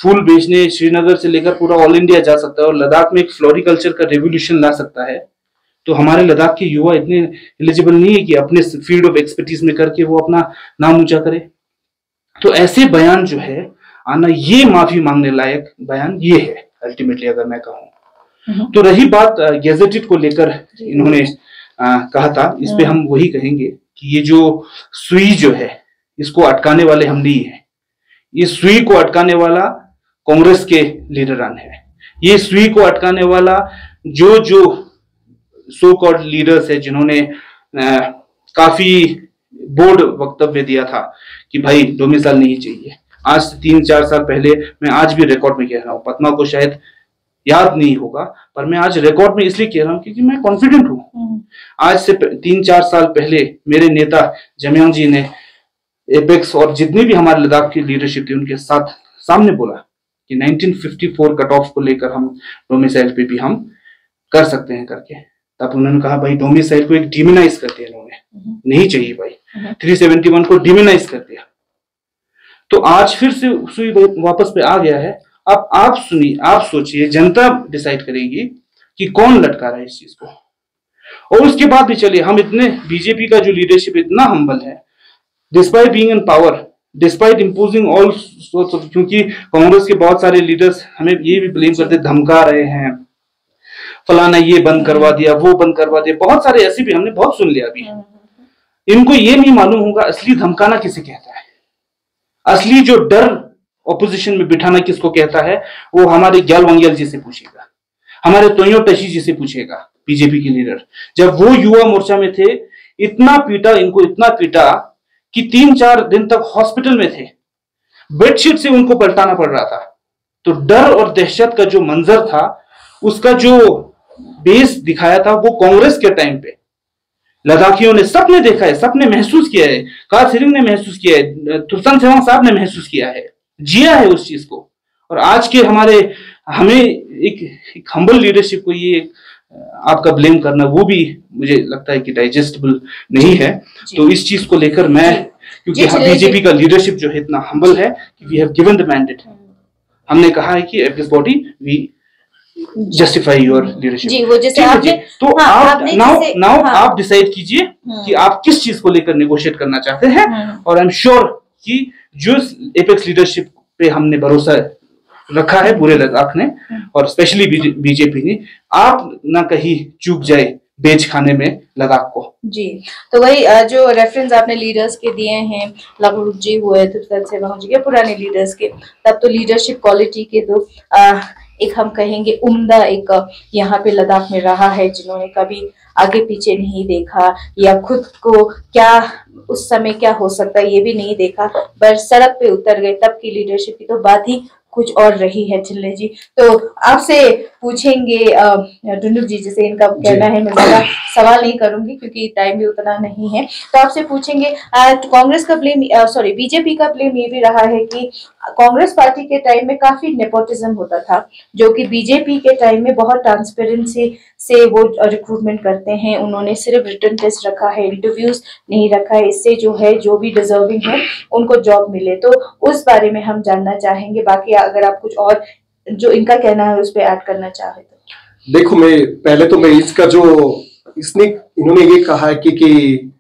फूल बेचने श्रीनगर से लेकर पूरा ऑल इंडिया जा सकता है और लद्दाख में एक फ्लोरिकल्चर का रेवोल्यूशन ला सकता है, तो हमारे लद्दाख के युवा इतने एलिजिबल नहीं है कि अपने फील्ड ऑफ एक्सपर्टीज में करके वो अपना नाम ऊंचा करे। तो ऐसे बयान जो है आना, ये माफी मांगने लायक बयान ये है अल्टीमेटली, अगर मैं कहूँ तो। रही बात गैजेटेड को लेकर इन्होंने कहा था, इस पे हम वही कहेंगे कि ये जो सुई जो है, इसको अटकाने वाले हम नहीं है। ये सुई को अटकाने वाला कांग्रेस के लीडरान है। ये सुई को अटकाने वाला जो सो कॉल्ड लीडर्स है, जिन्होंने काफी बोल्ड वक्तव्य दिया था कि भाई डोमिसाइल नहीं चाहिए। आज से 3-4 साल पहले, मैं आज भी रिकॉर्ड में कह रहा हूँ, पद्मा को शायद याद नहीं होगा, पर मैं आज रिकॉर्ड में इसलिए कह रहा हूँ क्योंकि मैं कॉन्फिडेंट हूँ। आज से 3-4 साल पहले मेरे नेता जमयांग जी ने एपेक्स और जितनी भी हमारे लद्दाख की लीडरशिप थी उनके साथ सामने बोला कि 1954 कट ऑफ को लेकर हम डोमिसाइल पे भी हम कर सकते हैं करके। तब उन्होंने कहा भाई डोमिसाइल को एक डिमिनाइज कर दिया इन्होंने, नहीं चाहिए भाई, 371 को डिमिनाइज कर दिया। तो आज फिर से सुई वापस पे आ गया है। अब आप सुनिए, आप सोचिए, जनता डिसाइड करेगी कि कौन लटका रहा है इस चीज को। और उसके बाद भी चलिए, हम इतने, बीजेपी का जो लीडरशिप इतना हम्बल है, despite being in power, despite imposing all sorts of, क्योंकि कांग्रेस के बहुत सारे लीडर्स हमें ये भी ब्लेम करते, धमका रहे हैं, फलाना ये बंद करवा दिया, वो बंद करवा दिया, बहुत सारे ऐसे भी हमने बहुत सुन लिया अभी। इनको ये नहीं मालूम होगा असली धमकाना किसे कहता है, असली जो डर ऑपोजिशन में बिठाना किसको कहता है। वो हमारे ग्याल वंग्याल जी से पूछेगा, हमारे तोयो टशी जी से पूछेगा, बीजेपी के लीडर। जब वो युवा मोर्चा में थे, इतना पीटा इनको, इतना पीटा कि 3-4 दिन तक हॉस्पिटल में थे, बेडशीट से उनको पलटाना पड़ रहा था। तो डर और दहशत का जो मंजर था, उसका जो बेस दिखाया था, वो कांग्रेस के टाइम पे लद्दाखियों ने, सबने देखा है, सबने महसूस किया है, कार सिरिंग ने महसूस किया है, तुर्सन सेवांग साहब ने महसूस किया है, जिया है उस चीज को। और आज के हमें एक हम्बल लीडरशिप को ये आपका ब्लेम करना वो भी मुझे लगता है कि डाइजेस्टेबल नहीं है। तो इस चीज को लेकर मैं, क्योंकि बीजेपी का लीडरशिप जो है इतना हम्बल है कि we have given the mandate, हमने कहा है कि everybody we justify your leadership. जी, वो जैसे आपने, तो आप नाउ आप डिसाइड कीजिए कि आप किस चीज को लेकर नेगोशिएट करना चाहते हैं। और आई एम श्योर कि जो एपेक्स लीडरशिप पे हमने भरोसा रखा है पूरे लद्दाख ने, और स्पेशली बीजेपी ने, आप ना कहीं चूक जाए बेच खाने में लद्दाख को। जी, तो वही जो रेफरेंस आपने लीडर्स के दिए हैं, लगभग जी हुए तो से पहुंच गए पुराने लीडर्स के, तब तो लीडरशिप क्वालिटी के तो एक हम कहेंगे उम्दा एक यहाँ पे लद्दाख में रहा है, जिन्होंने कभी आगे पीछे नहीं देखा या खुद को क्या उस समय क्या हो सकता है ये भी नहीं देखा, पर सड़क पे उतर गए। तब की लीडरशिप की तो बात ही कुछ और रही है। चिल्ले जी, तो आपसे पूछेंगे डुंडुक जी, जैसे इनका कहना है, मैं ज्यादा सवाल नहीं करूंगी क्योंकि टाइम भी उतना नहीं है, तो आपसे पूछेंगे कांग्रेस का ब्लेम, सॉरी बीजेपी का ब्लेम ये भी रहा है कि कांग्रेस पार्टी के टाइम में काफी नेपोटिज्म होता था, जो कि बीजेपी के टाइम में बहुत ट्रांसपेरेंसी से वो रिक्रूटमेंट करते हैं। उन्होंने सिर्फ रिटन टेस्ट रखा है, इंटरव्यूज नहीं रखा है, इससे जो है जो भी डिजर्विंग है उनको जॉब मिले। तो उस बारे में हम जानना चाहेंगे। बाकी अगर आप कुछ और जो इनका कहना है उस पर ऐड करना चाहे तो। देखो, मैं इसका जो इन्होंने ये कहा है कि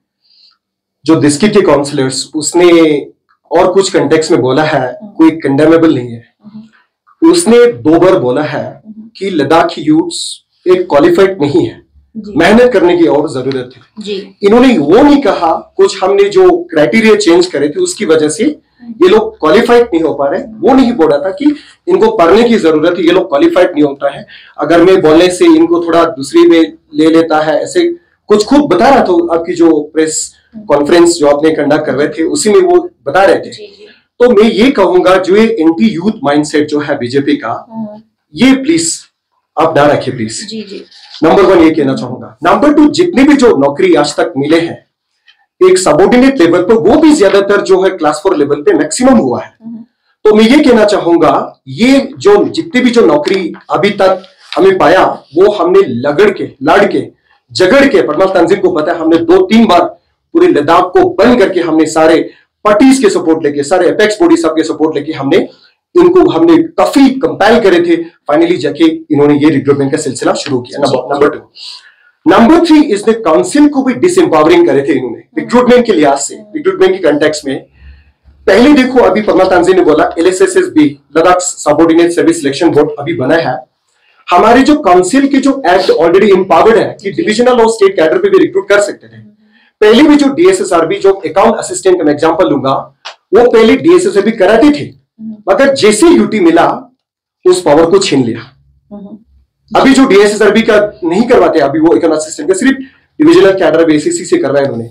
जो डिस्ट्रिक्ट के काउंसलर्स उसने और कुछ कंटेक्स्ट में बोला है, कोई कंडेमेबल नहीं है। उसने 2 बार बोला है कि लद्दाख यूथ्स एक क्वालिफाइड नहीं है, मेहनत करने की और जरूरत है जी। इन्होंने वो नहीं कहा कुछ हमने जो क्राइटेरिया चेंज करे थे उसकी वजह से ये लोग क्वालिफाइड नहीं हो पा रहे, वो नहीं बोला था कि इनको पढ़ने की जरूरत है, ये लोग क्वालिफाइड नहीं होता है। अगर मैं बोलने से इनको थोड़ा दूसरी में ले लेता है, ऐसे कुछ खुद बता रहा था। आपकी जो प्रेस कॉन्फ्रेंस जो आपने कंडक्ट कर रहे थे उसी में वो बता रहे थे। तो मैं ये कहूंगा जो ये एंटी यूथ माइंडसेट जो है बीजेपी का, ये प्लीज आप ना रखिए प्लीज। नंबर 1 ये कहना चाहूंगा। नंबर 2, जितने भी जो नौकरी आज तक मिले हैं एक सबऑर्डिनेट लेवल पर, वो भी ज्यादातर जो है क्लास 4 लेवल पे मैक्सिमम हुआ है। तो मैं ये कहना चाहूंगा ये जो जितने भी जो नौकरी अभी तक हमें पाया वो हमने लड़ के झगड़ के, परमाल तंजीम को पता है हमने 2-3 बार पूरे लद्दाख को बंद करके हमने सारे पार्टीज के सपोर्ट लेके, सारे एपेक्स बॉडी सब के सपोर्ट लेके हमने काफी कंपेल करे थे। फाइनली जाके इन्होंने ये रिक्रूटमेंट का सिलसिला शुरू किया। नंबर 2। नंबर 3, इसने काउंसिल को भी डिसएम्पावरिंग करे थे इन्होंने रिक्रूटमेंट के लिहाज से, रिक्रूटमेंट के कंटेक्स्ट में। पहले देखो, अभी परमाल तंजीम ने बोला LSSB Ladakh subordinate service selection board अभी बना है। हमारे जो काउंसिल के जो एक्ट ऑलरेडी एम्पावर्ड है कि डिविजनल और स्टेट कैडर पे भी रिक्रूट कर सकते थे। पहले भी जो DSSRB जो अकाउंट असिस्टेंट का मैं एग्जांपल लूंगा, वो पहले DSSRB कराते थे, मगर जैसे यूटी मिला उस पावर को छीन लिया। अभी जो DSSRB का नहीं करवाते, अभी वो अकाउंट असिस्टेंट का सिर्फ डिविजनल कैडर बेसिस से करवाया इन्होंने।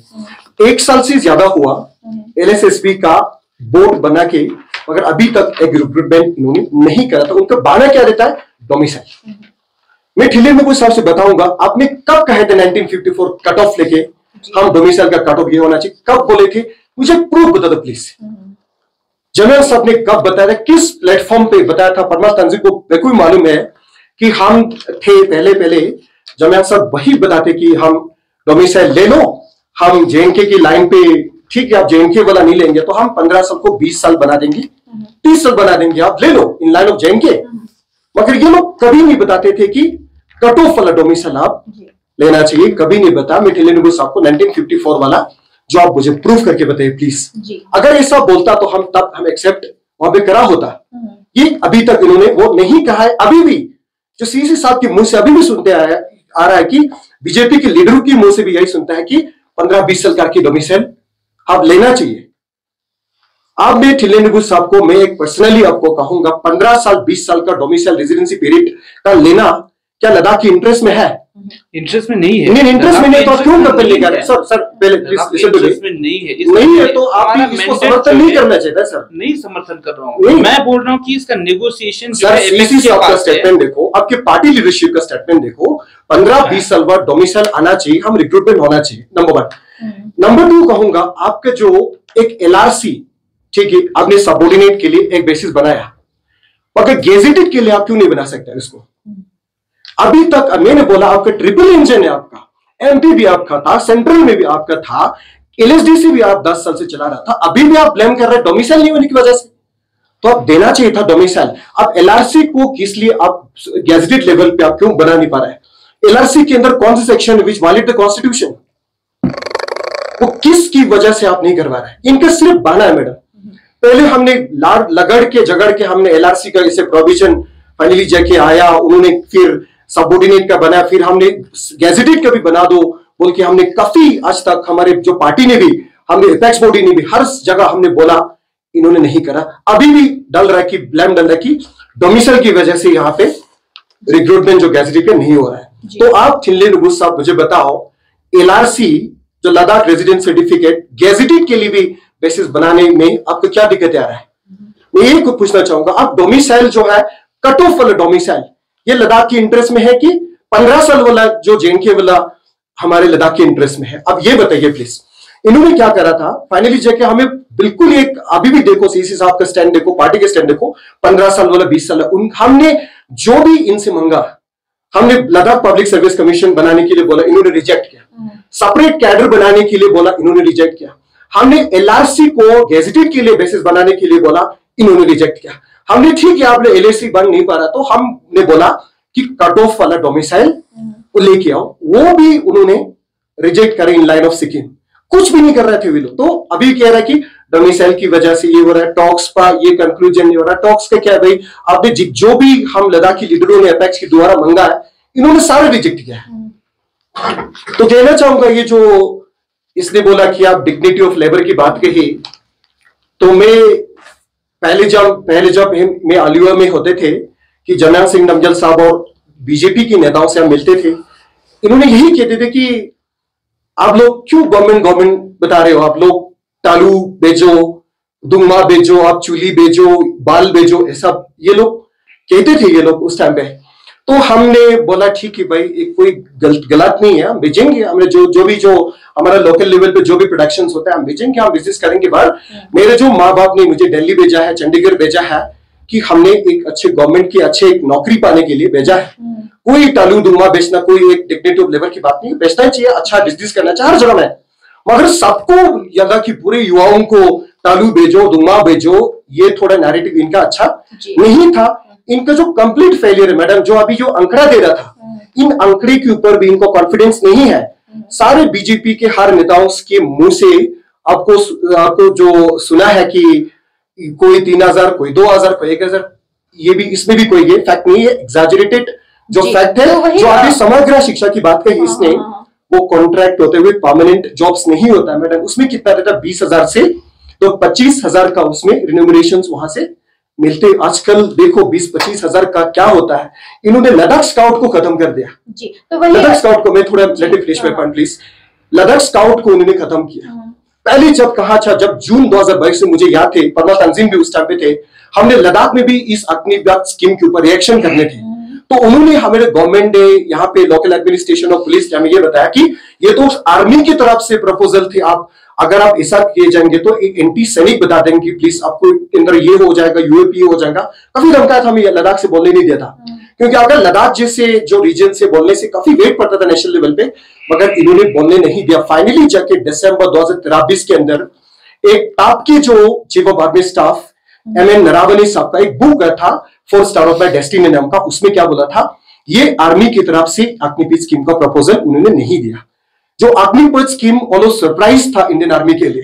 1 साल से ज्यादा हुआ LSSB का बोर्ड बना के, मगर अभी तक एक रिक्रूटमेंट इन्होंने नहीं करा था। उनका बहाना क्या रहता है? डोमिसाइल। मैं ठिले में कुछ आपसे बताऊंगा, आपने कब कहे थे 1954 कट ऑफ लेके हम डोमिसाइल का कट ऑफ ये होना चाहिए, कब बोले थे? मुझे प्रूफ बता दो प्लीज। जनरल साहब ने कब बताया था, किस प्लेटफॉर्म पे बताया था? परमाल तंजीम को बिल्कुल मालूम है कि हम थे पहले जनरल साहब वही बताते कि हम डोमिसाइल ले लो, हम JNK की लाइन पे, ठीक है आप JNK वाला नहीं लेंगे तो हम 15 साल को 20 साल बना देंगे, 30 साल बना देंगे, आप ले लो इन लाइन ऑफ JNK। मगर ये लोग कभी नहीं बताते थे कि कट ऑफ वाला डोमिसाइल आप लेना चाहिए, कभी नहीं बता। मैं टिले साहब को 1954 वाला जो आप मुझे प्रूफ करके बताइए प्लीज। अगर ऐसा बोलता तो हम एक्सेप्ट वहां पे करा होता। ये अभी तक इन्होंने वो नहीं कहा है। अभी भी जो CC साहब के मुंह से अभी भी सुनते आ रहा है कि बीजेपी के लीडरों की मुंह से भी यही सुनता है कि 15-20 साल का की डोमिसाइल आप लेना चाहिए। अब मैं ठिल्ले साहब को मैं एक पर्सनली आपको कहूंगा, 15 साल 20 साल का डोमिसाइल रेजिडेंसी पीरियड का लेना क्या लद्दाख की इंटरेस्ट में है? इंटरेस्ट में नहीं है। इंडियन इंटरेस्ट में नहीं तो आप क्यों कंपेल नहीं कर रहे? सर पहले प्लीज लिसन टू मी। नहीं है तो आप भी इसको समर्थन नहीं करना चाहिए सर। नहीं समर्थन कर रहा हूं, मैं बोल रहा हूं कि इसका नेगोशिएशन जो है सीसी साहब का स्टेटमेंट देखो, आपके पार्टी लीडरशिप का स्टेटमेंट देखो, 15-20 साल बाद डोमिसाइल आना चाहिए, हम रिक्रूटमेंट होना चाहिए। नंबर 1। नंबर 2 कहूंगा, आपका जो एक LRC, ठीक है, आपने सबऑर्डिनेट के लिए एक बेसिस बनाया, मगर गेजेटेड के लिए आप क्यों नहीं बना सकते इसको? अभी तक मैंने बोला आपका ट्रिपल इंजन है, आपका एमपी भी आपका था, सेंट्रल में भी आपका था, एलएसडीसी भी आप 10 साल से चला रहा था, अभी भी आप ब्लेम कर रहे हैं डोमिसाइल नहीं होने की वजह से। तो आप देना चाहिए था डोमिसाइल। आप एलआरसी को किस लिए आप गैजेटेड लेवल पे आप क्यों बना नहीं पा रहे हैं? एलआरसी के अंदर कौन से सेक्शन है विच वायलेट द कॉन्स्टिट्यूशन, वो किसकी वजह से आप नहीं करवा रहे हैं? इनका सिर्फ बहाना है मैडम। पहले हमने लगड़ के झगड़ के हमने एलआरसी का इसे प्रोविजन फाइनली जाके आया, उन्होंने फिर सबऑर्डिनेट का बनाया, फिर हमने गैजेटेड का भी बना दो बोल के हमने काफी आज तक हमारे जो पार्टी ने भी, हमने एपेक्स बॉडी ने भी हर जगह हमने बोला, इन्होंने नहीं करा। अभी भी डल रहा है कि ब्लेम डल रहा है कि डोमिसाइल की वजह से यहाँ पे रिक्रूटमेंट जो गैजेटेड का नहीं हो रहा है। तो आप थिल्ले नुगुस साहब मुझे बताओ, एलआरसी जो लद्दाख रेजिडेंट सर्टिफिकेट गैजेटेड के लिए भी बेसिस बनाने में आपको क्या दिक्कत आ रहा है? मैं ये कुछ पूछना चाहूंगा। आप डोमिसाइल जो है कट ऑफ वाला डोमिसाइल, ये लद्दाख के इंटरेस्ट में है कि 15 साल वाला जो जेएनके वाला हमारे लद्दाख के इंटरेस्ट में है? अब ये बताइए प्लीज। इन्होंने क्या करा था फाइनली जाके हमें बिल्कुल एक, अभी भी देखो सीसी साहब का स्टैंड देखो, पार्टी के स्टैंड देखो, 15 साल वाला 20 साल, हमने जो भी इनसे मांगा, हमने लद्दाख पब्लिक सर्विस कमीशन बनाने के लिए बोला, इन्होंने रिजेक्ट किया। सेपरेट कैडर बनाने के लिए बोला, इन्होंने रिजेक्ट किया। हमने एलआरसी को गैजेटेड के लिए बेसिस बनाने के लिए बोला, इन्होंने रिजेक्ट किया। हमने ठीक है आपने एलएसी बन नहीं पा रहा तो हमने बोला कि कट ऑफ वाला डोमिसाइल लेके आओ, वो भी उन्होंने रिजेक्ट करे इन लाइन ऑफ सिक्किम। कुछ भी नहीं कर रहे थे वे लोग। तो अभी कह रहा है कि डोमिसाइल की वजह से ये हो रहा है, टॉक्स पर ये कंक्लूजन नहीं हो रहा। टॉक्स का क्या है भाई, आपने जो भी हम लद्दाखी लीडरों ने अपेक्स के द्वारा मांगा है, इन्होंने सारे रिजेक्ट किया है। तो कहना चाहूंगा ये जो इसने बोला कि आप डिग्निटी ऑफ लेबर की बात कही, तो मैं पहले जब मैं आलिया में होते थे कि जर्नैल सिंह नमजल साहब और बीजेपी के नेताओं से हम मिलते थे, इन्होंने यही कहते थे कि आप लोग क्यों गवर्नमेंट बता रहे हो, आप लोग तालू बेचो, दुंगमा बेचो, आप चूली बेचो, बाल बेचो, ऐसा ये लोग कहते थे ये लोग उस टाइम पे। तो हमने बोला ठीक है भाई, एक कोई गलत नहीं है, हम बेचेंगे, हमने जो हमारा लोकल लेवल पे जो भी प्रोडक्शन होता है हम बेचेंगे, हम बिजनेस करेंगे। बार मेरे जो माँ बाप ने मुझे दिल्ली भेजा है, चंडीगढ़ भेजा है कि हमने एक अच्छे गवर्नमेंट की अच्छे एक नौकरी पाने के लिए भेजा है। कोई टालू दुमा बेचना, कोई एक डिग्निटी ऑफ लेबर की बात नहीं, बेचना चाहिए, अच्छा बिजनेस करना चाहिए हर जगह में, मगर सबको यादा कि पूरे युवाओं को टालू बेचो, दुमा बेचो, ये थोड़ा नैरेटिव इनका अच्छा नहीं था। इनका जो कंप्लीट फेलियर है मैडम, जो अभी जो आंकड़ा दे रहा था, इन आंकड़े के ऊपर भी इनको कॉन्फिडेंस नहीं है। सारे बीजेपी के हर नेताओं के मुंह से आपको जो सुना है कि कोई 3000, कोई 2000, कोई 1000, ये भी इसमें भी कोई ये फैक्ट नहीं है, एग्जैजरेटेड जो फैक्ट है। जो अभी समग्र शिक्षा की बात कही इसने, वो कॉन्ट्रैक्ट होते हुए परमानेंट जॉब्स नहीं होता है मैडम। उसमें कितना रहता है 20,000 से तो 25,000 का उसमें रिन्यूमरेशन वहां से मिलते। आजकल देखो 20-25 हजार का क्या होता है। इन्होंने लद्दाख स्काउट को खत्म कर दिया जी। तो वही लद्दाख स्काउट को, मैं थोड़ा let me finish my point please. Ladakh scout को उन्होंने खत्म किया। पहले जब कहा था, जब जून 2022 से मुझे याद थे, परमा तंजीम भी उस टाइम पे थे, हमने लद्दाख में भी इस अग्निवीर स्कीम के ऊपर रिएक्शन करने थे, तो उन्होंने हमारे गवर्नमेंट ने यहाँ पे लोकल एडमिनिस्ट्रेशन और पुलिस ने हमें ये बताया कि ये तो आर्मी की तरफ से प्रपोजल थे, आप अगर आप ऐसा किए जाएंगे तो एक एंटी सैनिक बता देंगे कि प्लीज आपको अंदर ये हो जाएगा, यूएपी हो जाएगा। काफी धमकाया था, हमें लद्दाख से बोलने नहीं दिया था, क्योंकि अगर लद्दाख जैसे जो रीजन से बोलने से काफी वेट पड़ता था नेशनल लेवल पे, मगर इन्होंने बोलने नहीं दिया। फाइनली जाके दिसंबर 2023 के अंदर एक आपके जो chief of army staff MN Naravane साहब का एक बुक था four star of my destiny नाम का, उसमें क्या बोला था, ये आर्मी की तरफ से अग्निपथ स्कीम का प्रपोजल उन्होंने नहीं दिया। जो अग्निपथ स्कीम ऑलो सरप्राइज था इंडियन आर्मी के लिए,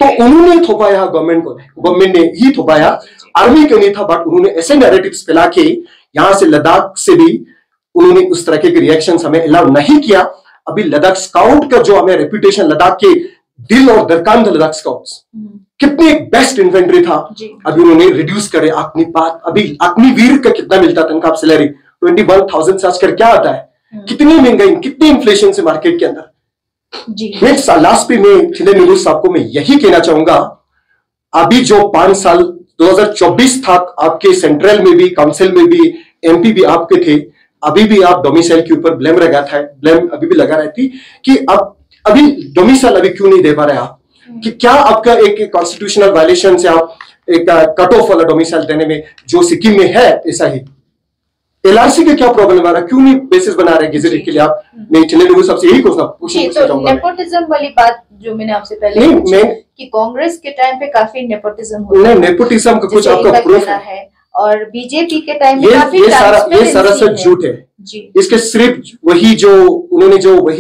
तो उन्होंने थोपाया गवर्नमेंट ने ही थोपाया, आर्मी के नहीं था। बट उन्होंने ऐसे नैरेटिव्स फैला के यहां से लद्दाख से भी उन्होंने उस तरह के रिएक्शन हमें अलाउ नहीं किया। अभी लद्दाख स्काउट का जो हमें रेपुटेशन, लद्दाख के दिल और दरकान था लद्दाख स्काउट्स, कितने बेस्ट इन्फेंट्री था, अभी उन्होंने रिड्यूस करे। अग्निपात, अभी अग्निवीर का कितना मिलता था इनका सैलरी 21,000 से आजकल क्या आता है, कितनी महंगाई, कितनी इन्फ्लेशन से मार्केट के अंदर जी। लास्ट पे मैं थिले नुरुल साहब को मैं यही कहना चाहूंगा, अभी जो 5 साल 2024 तक आपके सेंट्रल में भी, काउंसिल में भी, MP भी आपके थे, अभी भी आप डोमिसाइल के ऊपर ब्लेम अभी भी लगा रहती कि अब अभी डोमिसाइल अभी क्यों नहीं दे पा रहे आप, कि क्या आपका एक कॉन्स्टिट्यूशनल वायलेशन से आप एक कट ऑफ वाला डोमिसाइल देने में, जो सिक्किम में है ऐसा ही। LRC का क्या प्रॉब्लम आ रहा है, क्यों नहीं बेसिस बना रहे गेजेटेड के लिए? आप मैं चलिए सबसे यही तो नेपोटिज्म वाली बात जो मैंने आपसे पहले पूछी कि कांग्रेस के टाइम पे काफी नेपोटिज्म होता है, नेपोटिज्म का कुछ आपका प्रूफ है? और बीजेपी के टाइम में ये सरासर झूठ है जी। इसके सिर्फ वही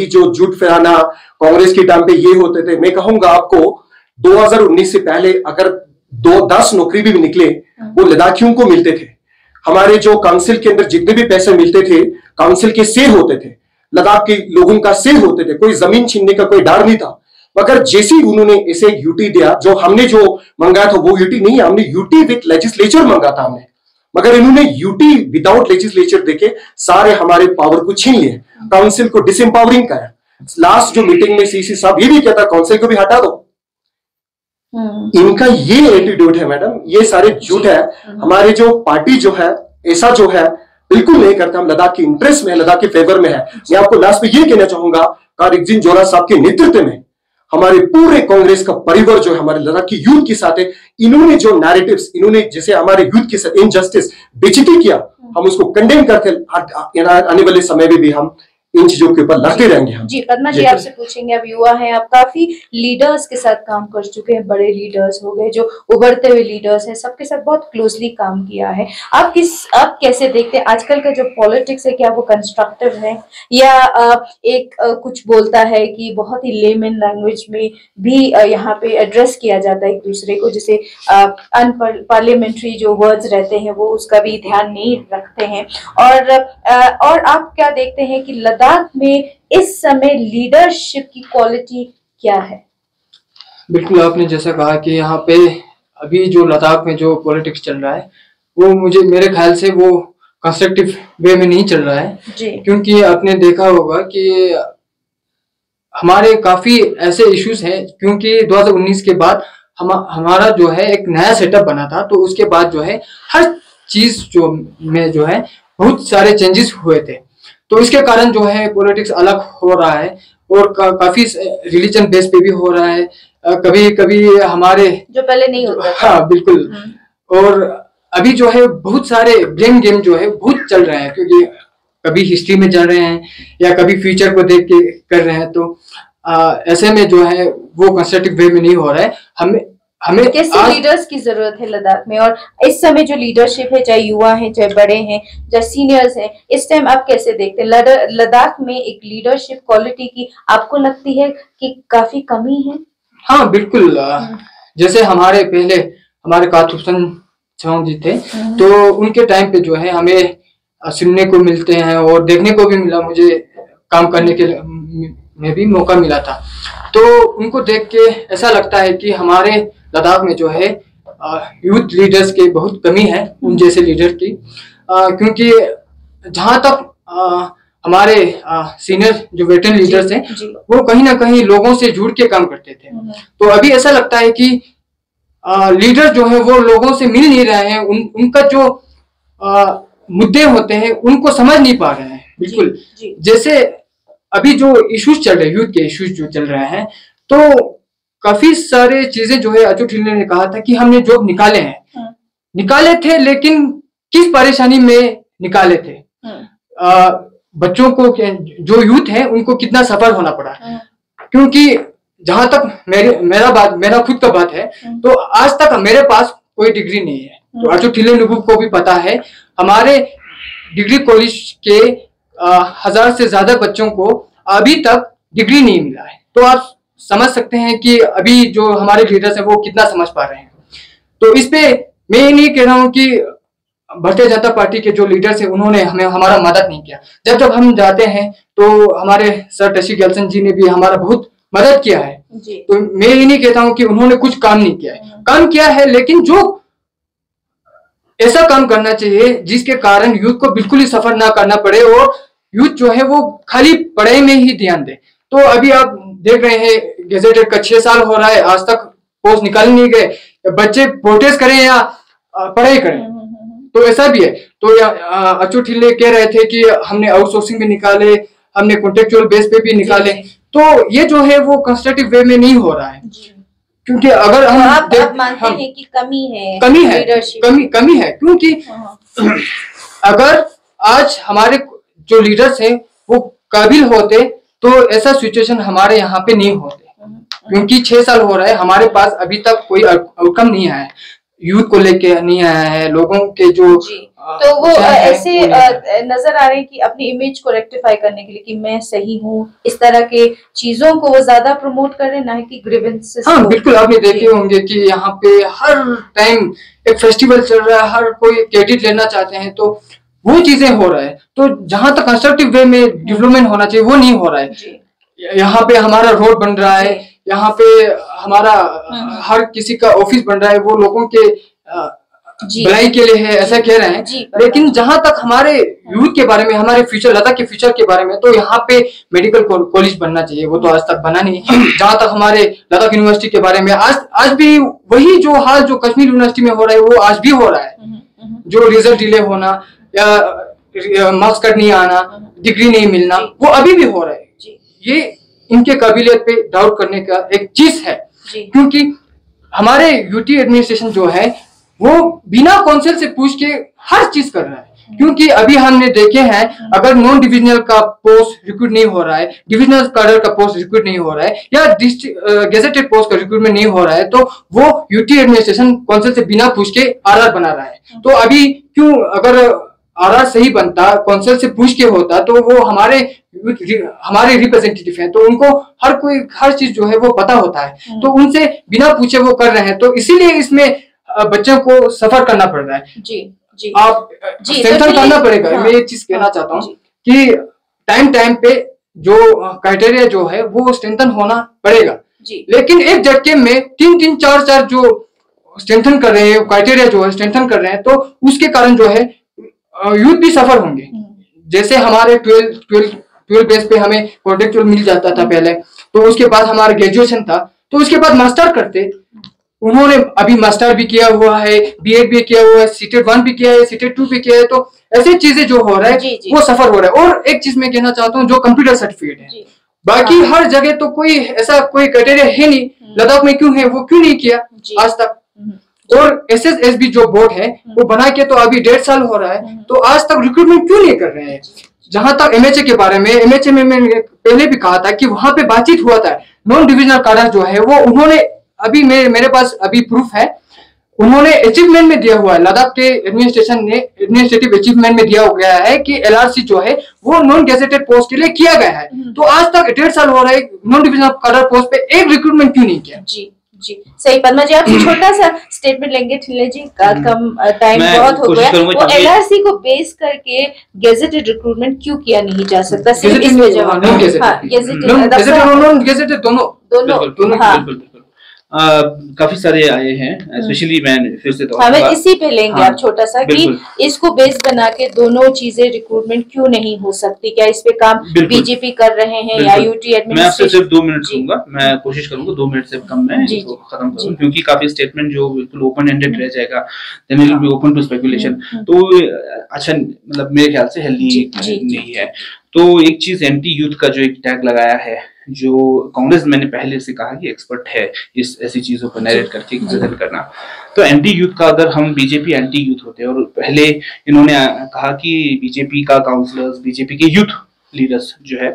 जो झूठ फैलाना कांग्रेस के टाइम पे ये होते थे। मैं कहूंगा आपको 2019 से पहले अगर 10 नौकरी भी निकले वो लद्दाखियों को मिलते थे। हमारे जो काउंसिल के अंदर जितने भी पैसे मिलते थे काउंसिल के शेयर होते थे, लद्दाख के लोगों का शेयर होते थे, कोई जमीन छीनने का कोई डर नहीं था। मगर जैसे ही उन्होंने ऐसे यूटी दिया, जो हमने जो मंगाया था वो यूटी नहीं है, हमने यूटी विद लेजिस्लेचर मंगा था हमने, मगर इन्होंने यूटी विदाउट लेजिस्लेचर देके सारे हमारे पावर को छीन लिए, काउंसिल को डिसएम्पावरिंग करा। लास्ट जो मीटिंग में सीसी साहब ये भी कहता काउंसिल को भी हटा दो। इनका ये एटीट्यूड है मैडम, ये सारे झूठ है। हमारे जो पार्टी जो है ऐसा जो है बिल्कुल नहीं करता, हम लद्दाख के इंटरेस्ट में, लद्दाख के फेवर में है। मैं आपको लास्ट में ये कहना चाहूंगा, रिगजिन जोरा साहब के नेतृत्व में हमारे पूरे कांग्रेस का परिवार जो है हमारे लद्दाख की यूथ के साथ है। इन्होंने जो नैरेटिव्स, इन्होंने जैसे हमारे यूथ के साथ इनजस्टिस, बेइज्जती किया, हम उसको कंडेम करके आने वाले समय में भी हम इन चीजों के ऊपर लड़ते रहेंगे हम। जी पद्मा जी आपसे पूछेंगे, अब युवा हैं, आप काफी लीडर्स के साथ काम कर चुके हैं, बड़े लीडर्स हो गए, जो उभरते हुए लीडर्स हैं, सबके साथ बहुत क्लोजली काम किया है। आप कैसे देखते हैं आजकल का जो पॉलिटिक्स है, क्या वो कंस्ट्रक्टिव है या कुछ बोलता है कि बहुत ही लेमन लैंग्वेज में भी यहाँ पे एड्रेस किया जाता है एक दूसरे को, जैसे अनपार्लियामेंट्री जो वर्ड्स रहते हैं वो उसका भी ध्यान नहीं रखते हैं। और आप क्या देखते हैं कि लद्दाख में इस समय लीडरशिप की क्वालिटी क्या है? बिल्कुल आपने जैसा कहा कि यहाँ पे अभी जो लद्दाख में जो पॉलिटिक्स चल रहा है वो मेरे ख्याल से वो कंस्ट्रक्टिव वे में नहीं चल रहा है जी। क्योंकि आपने देखा होगा कि हमारे काफी ऐसे इश्यूज हैं, क्योंकि 2019 के बाद हमारा जो है एक नया सेटअप बना था, तो उसके बाद जो है हर चीज जो है बहुत सारे चेंजेस हुए थे। तो इसके कारण जो है पॉलिटिक्स अलग हो रहा है और काफी रिलीजन बेस पे भी हो रहा है, कभी कभी हमारे जो पहले नहीं होता था। हाँ बिल्कुल। और अभी जो है बहुत सारे ब्लेम गेम जो है बहुत चल रहे हैं, क्योंकि कभी हिस्ट्री में जा रहे हैं या कभी फ्यूचर को देख के कर रहे हैं। तो ऐसे में जो है वो कंस्ट्रक्टिव वे में नहीं हो रहा है। हमें कैसे लीडर्स की जरूरत है लद्दाख में, और इस समय जो लीडरशिप है, चाहे युवा हैं, चाहे बड़े हैं, चाहे सीनियर्स हैं, इस टाइम आप कैसे देखते हैं लद्दाख में एक लीडरशिप क्वालिटी की आपको लगती है कि काफी कमी है? हाँ बिल्कुल। जैसे हमारे काथुसन छाऊ जी थे, तो उनके टाइम पे जो है हमें सुनने को मिलते हैं और देखने को भी मिला, मुझे काम करने के में भी मौका मिला था। तो उनको देख के ऐसा लगता है कि हमारे लद्दाख में जो है यूथ लीडर्स की बहुत कमी है, उन जैसे लीडर की, क्योंकि जहां तक हमारे सीनियर जो वेटरन लीडर्स हैं वो कहीं ना कहीं लोगों से जुड़ के काम करते थे। तो अभी ऐसा लगता है कि लीडर जो है वो लोगों से मिल नहीं रहे हैं, उनका जो मुद्दे होते हैं उनको समझ नहीं पा रहे हैं। बिल्कुल जैसे अभी जो इश्यूज चल रहे हैं, यूथ के इश्यूज जो चल रहे हैं, तो काफी सारे चीजें जो है अच्युत ठिल्ले ने कहा था कि हमने जॉब निकाले थे, लेकिन किस परेशानी में निकाले थे, बच्चों को जो यूथ है उनको कितना सफर होना पड़ा। क्योंकि जहां तक मेरा खुद का बात है, तो आज तक मेरे पास कोई डिग्री नहीं है। तो अच्युत ठिल्ले को भी पता है, हमारे डिग्री कॉलेज के 1000 से ज्यादा बच्चों को अभी तक डिग्री नहीं मिला है। तो आप समझ सकते हैं कि अभी जो हमारे लीडर्स हैं वो कितना समझ पा रहे हैं। तो इस पे मैं ये नहीं कह रहा हूँ कि भारतीय जनता पार्टी के जो लीडर्स हैं उन्होंने हमारा मदद नहीं किया। जब हम जाते हैं तो हमारे सर टशी गैल्सन जी ने भी हमारा बहुत मदद किया है। तो मैं ये नहीं कहता हूँ कि उन्होंने कुछ काम नहीं किया है, काम किया है, लेकिन जो ऐसा काम करना चाहिए जिसके कारण यूथ को बिल्कुल ही सफर ना करना पड़े और यूथ जो है वो खाली पढ़ाई में ही ध्यान दे। तो अभी आप देख रहे हैं गैजेटेड का 6 साल हो रहा है, आज तक पोस्ट निकाल नहीं गए, बच्चे प्रोटेस्ट करें या पढ़ाई करें, तो ऐसा भी है। तो अच्युत ठिल्ले कह रहे थे कि हमने आउटसोर्सिंग भी निकाले, हमने कॉन्ट्रेक्चुअल बेस पे भी निकाले, तो ये जो है वो कंस्ट्रक्टिव वे में नहीं हो रहा है। क्योंकि अगर हम आप मानते हैं कि कमी है क्योंकि अगर आज हमारे जो लीडर्स हैं वो काबिल होते तो ऐसा सिचुएशन हमारे यहाँ पे नहीं होते, क्योंकि 6 साल हो रहा है हमारे पास अभी तक कोई आउटकम नहीं आया है, यूथ को लेके नहीं आया है, लोगों के जो तो वो ऐसे नजर आ रहे हैं कि अपनी इमेज को रेक्टिफाई करने के लिए कि मैं सही हूँ, इस तरह के चीजों को वो ज्यादा प्रमोट कर रहे हैं, ना कि ग्रीवेंसेस। हाँ बिल्कुल, आपने देखे होंगे कि यहाँ पे हर टाइम एक फेस्टिवल चल रहा है, हर कोई क्रेडिट लेना चाहते हैं, तो वो चीजें हो रहा है। तो जहां तक कंस्ट्रक्टिव वे में डेवलपमेंट होना चाहिए वो नहीं हो रहा है। यहाँ पे हमारा रोड बन रहा है, यहाँ पे हमारा हर किसी का ऑफिस बन रहा है, वो लोगों के भलाई के लिए है ऐसा कह रहे हैं, लेकिन जहां तक हमारे यूथ के बारे में, हमारे फ्यूचर, लद्दाख के फ्यूचर के बारे में, तो यहाँ पे मेडिकल कॉलेज बनना चाहिए, वो तो आज तक बना नहीं। जहां तक हमारे लद्दाख यूनिवर्सिटी के बारे में, आज भी वही जो हाल जो कश्मीर यूनिवर्सिटी में हो रहा है वो आज भी हो रहा है। जो रिजल्ट डिले होना या मार्क्स कट नहीं आना, डिग्री नहीं मिलना, वो अभी भी हो रहा है। ये इनके काबिलियत पे डाउट करने का एक चीज है, क्योंकि हमारे यूटी एडमिनिस्ट्रेशन जो है वो बिना काउंसिल से पूछ के हर चीज कर रहा है। क्योंकि अभी हमने देखे हैं, अगर नॉन डिविजनल का पोस्ट रिक्रूट नहीं हो रहा है, डिविजनल कैडर का पोस्ट रिक्रूट नहीं हो रहा है, या गेजेटेड पोस्ट का रिक्रूटमेंट नहीं हो रहा है, तो वो यूटी एडमिनिस्ट्रेशन काउंसिल से बिना पूछ के आरआर बना रहा है। तो अभी क्यों, अगर आरआर सही बनता, काउंसिल से पूछ के होता, तो वो हमारे रिप्रेजेंटेटिव हैं, तो उनको हर चीज जो है वो पता होता है, तो उनसे बिना पूछे वो कर रहे हैं। तो इसीलिए इसमें बच्चों को सफर करना पड़ रहा है। जी आप स्ट्रेंथन करना पड़ेगा। मैं एक चीज कहना चाहता हूँ कि टाइम पे जो क्राइटेरिया जो है वो स्ट्रेंथन होना पड़ेगा, लेकिन एक झटके में 3 4 जो स्ट्रेंथन कर रहे हैं, क्राइटेरिया जो है स्ट्रेंथन कर रहे हैं, तो उसके कारण जो है यूथ भी सफर होंगे। जैसे हमारे 12 बेस पे हमें कॉन्ट्रेक्चुअल मिल जाता था पहले, तो उसके बाद हमारा ग्रेजुएशन था, तो उसके बाद मास्टर करते। उन्होंने अभी मास्टर भी किया हुआ है, बीएड भी किया हुआ है, सीटेट 1 भी किया है, सीटेट 2 भी किया है, तो ऐसी चीजें जो हो रहा है वो सफर हो रहा है। और एक चीज मैं कहना चाहता हूँ, जो कंप्यूटर सर्टिफिकेट है, बाकी हर जगह तो कोई ऐसा कोई क्राइटेरिया है नहीं, लद्दाख में क्यों है, वो क्यों नहीं किया आज तक। और एसएसएसबी जो बोर्ड है वो बना के तो अभी 1.5 साल हो रहा है, तो आज तक रिक्रूटमेंट क्यों नहीं कर रहे हैं। जहां तक एमएचए के बारे में, एमएचए में मैंने पहले भी कहा था कि वहां पे बातचीत हुआ था, नॉन डिविजनल कैडर जो है वो उन्होंने अभी मेरे पास अभी प्रूफ है, उन्होंने अचीवमेंट में दिया हुआ है, लद्दाख के एडमिनिस्ट्रेशन ने एडमिनिस्ट्रेटिव अचीवमेंट में दिया गया है कि एलआरसी जो है वो नॉन गेजेटेड पोस्ट के लिए किया गया है। तो आज तक 1.5 साल हो रहा है, नॉन डिविजनल कैडर पोस्ट पे एक रिक्रूटमेंट क्यों नहीं किया। जी सही। पद्मा जी, आप छोटा सा स्टेटमेंट लेंगे? थिल्ले जी का कम टाइम बहुत हो गया। वो एलआरसी को बेस करके गेजेटेड रिक्रूटमेंट क्यों किया नहीं जा सकता? सिर्फ इसमें जवाब। गेजेटेड दोनों काफी सारे आए हैं, स्पेशली मैं फिर से हमें इसी पे लेंगे आप छोटा सा कि इसको बेस बना के दोनों चीजें रिक्रूटमेंट क्यों नहीं हो सकती? क्या इस पे काम बीजेपी कर रहे हैं या यूटी एडमिनिस्ट्रेशन? मैं आपसे सिर्फ 2 मिनट दूंगा, मैं कोशिश करूंगा 2 मिनट से कम में इसको खत्म करूं, क्योंकि काफी स्टेटमेंट जो बिल्कुल ओपन एंडेड रह जाएगा, then it will be open to speculation, तो अच्छा मतलब मेरे ख्याल से हेल्दी नहीं है। तो एक चीज एंटी यूथ का जो एक टैग लगाया है, जो कांग्रेस मैंने पहले से कहा कि एक्सपर्ट है इस ऐसी चीजों को नैरेट करके प्रेजेंट करना, तो एंटी यूथ का अगर हम बीजेपी एंटी यूथ होते हैं, और पहले इन्होंने कहा कि बीजेपी का काउंसलर्स, बीजेपी के यूथ लीडर्स जो है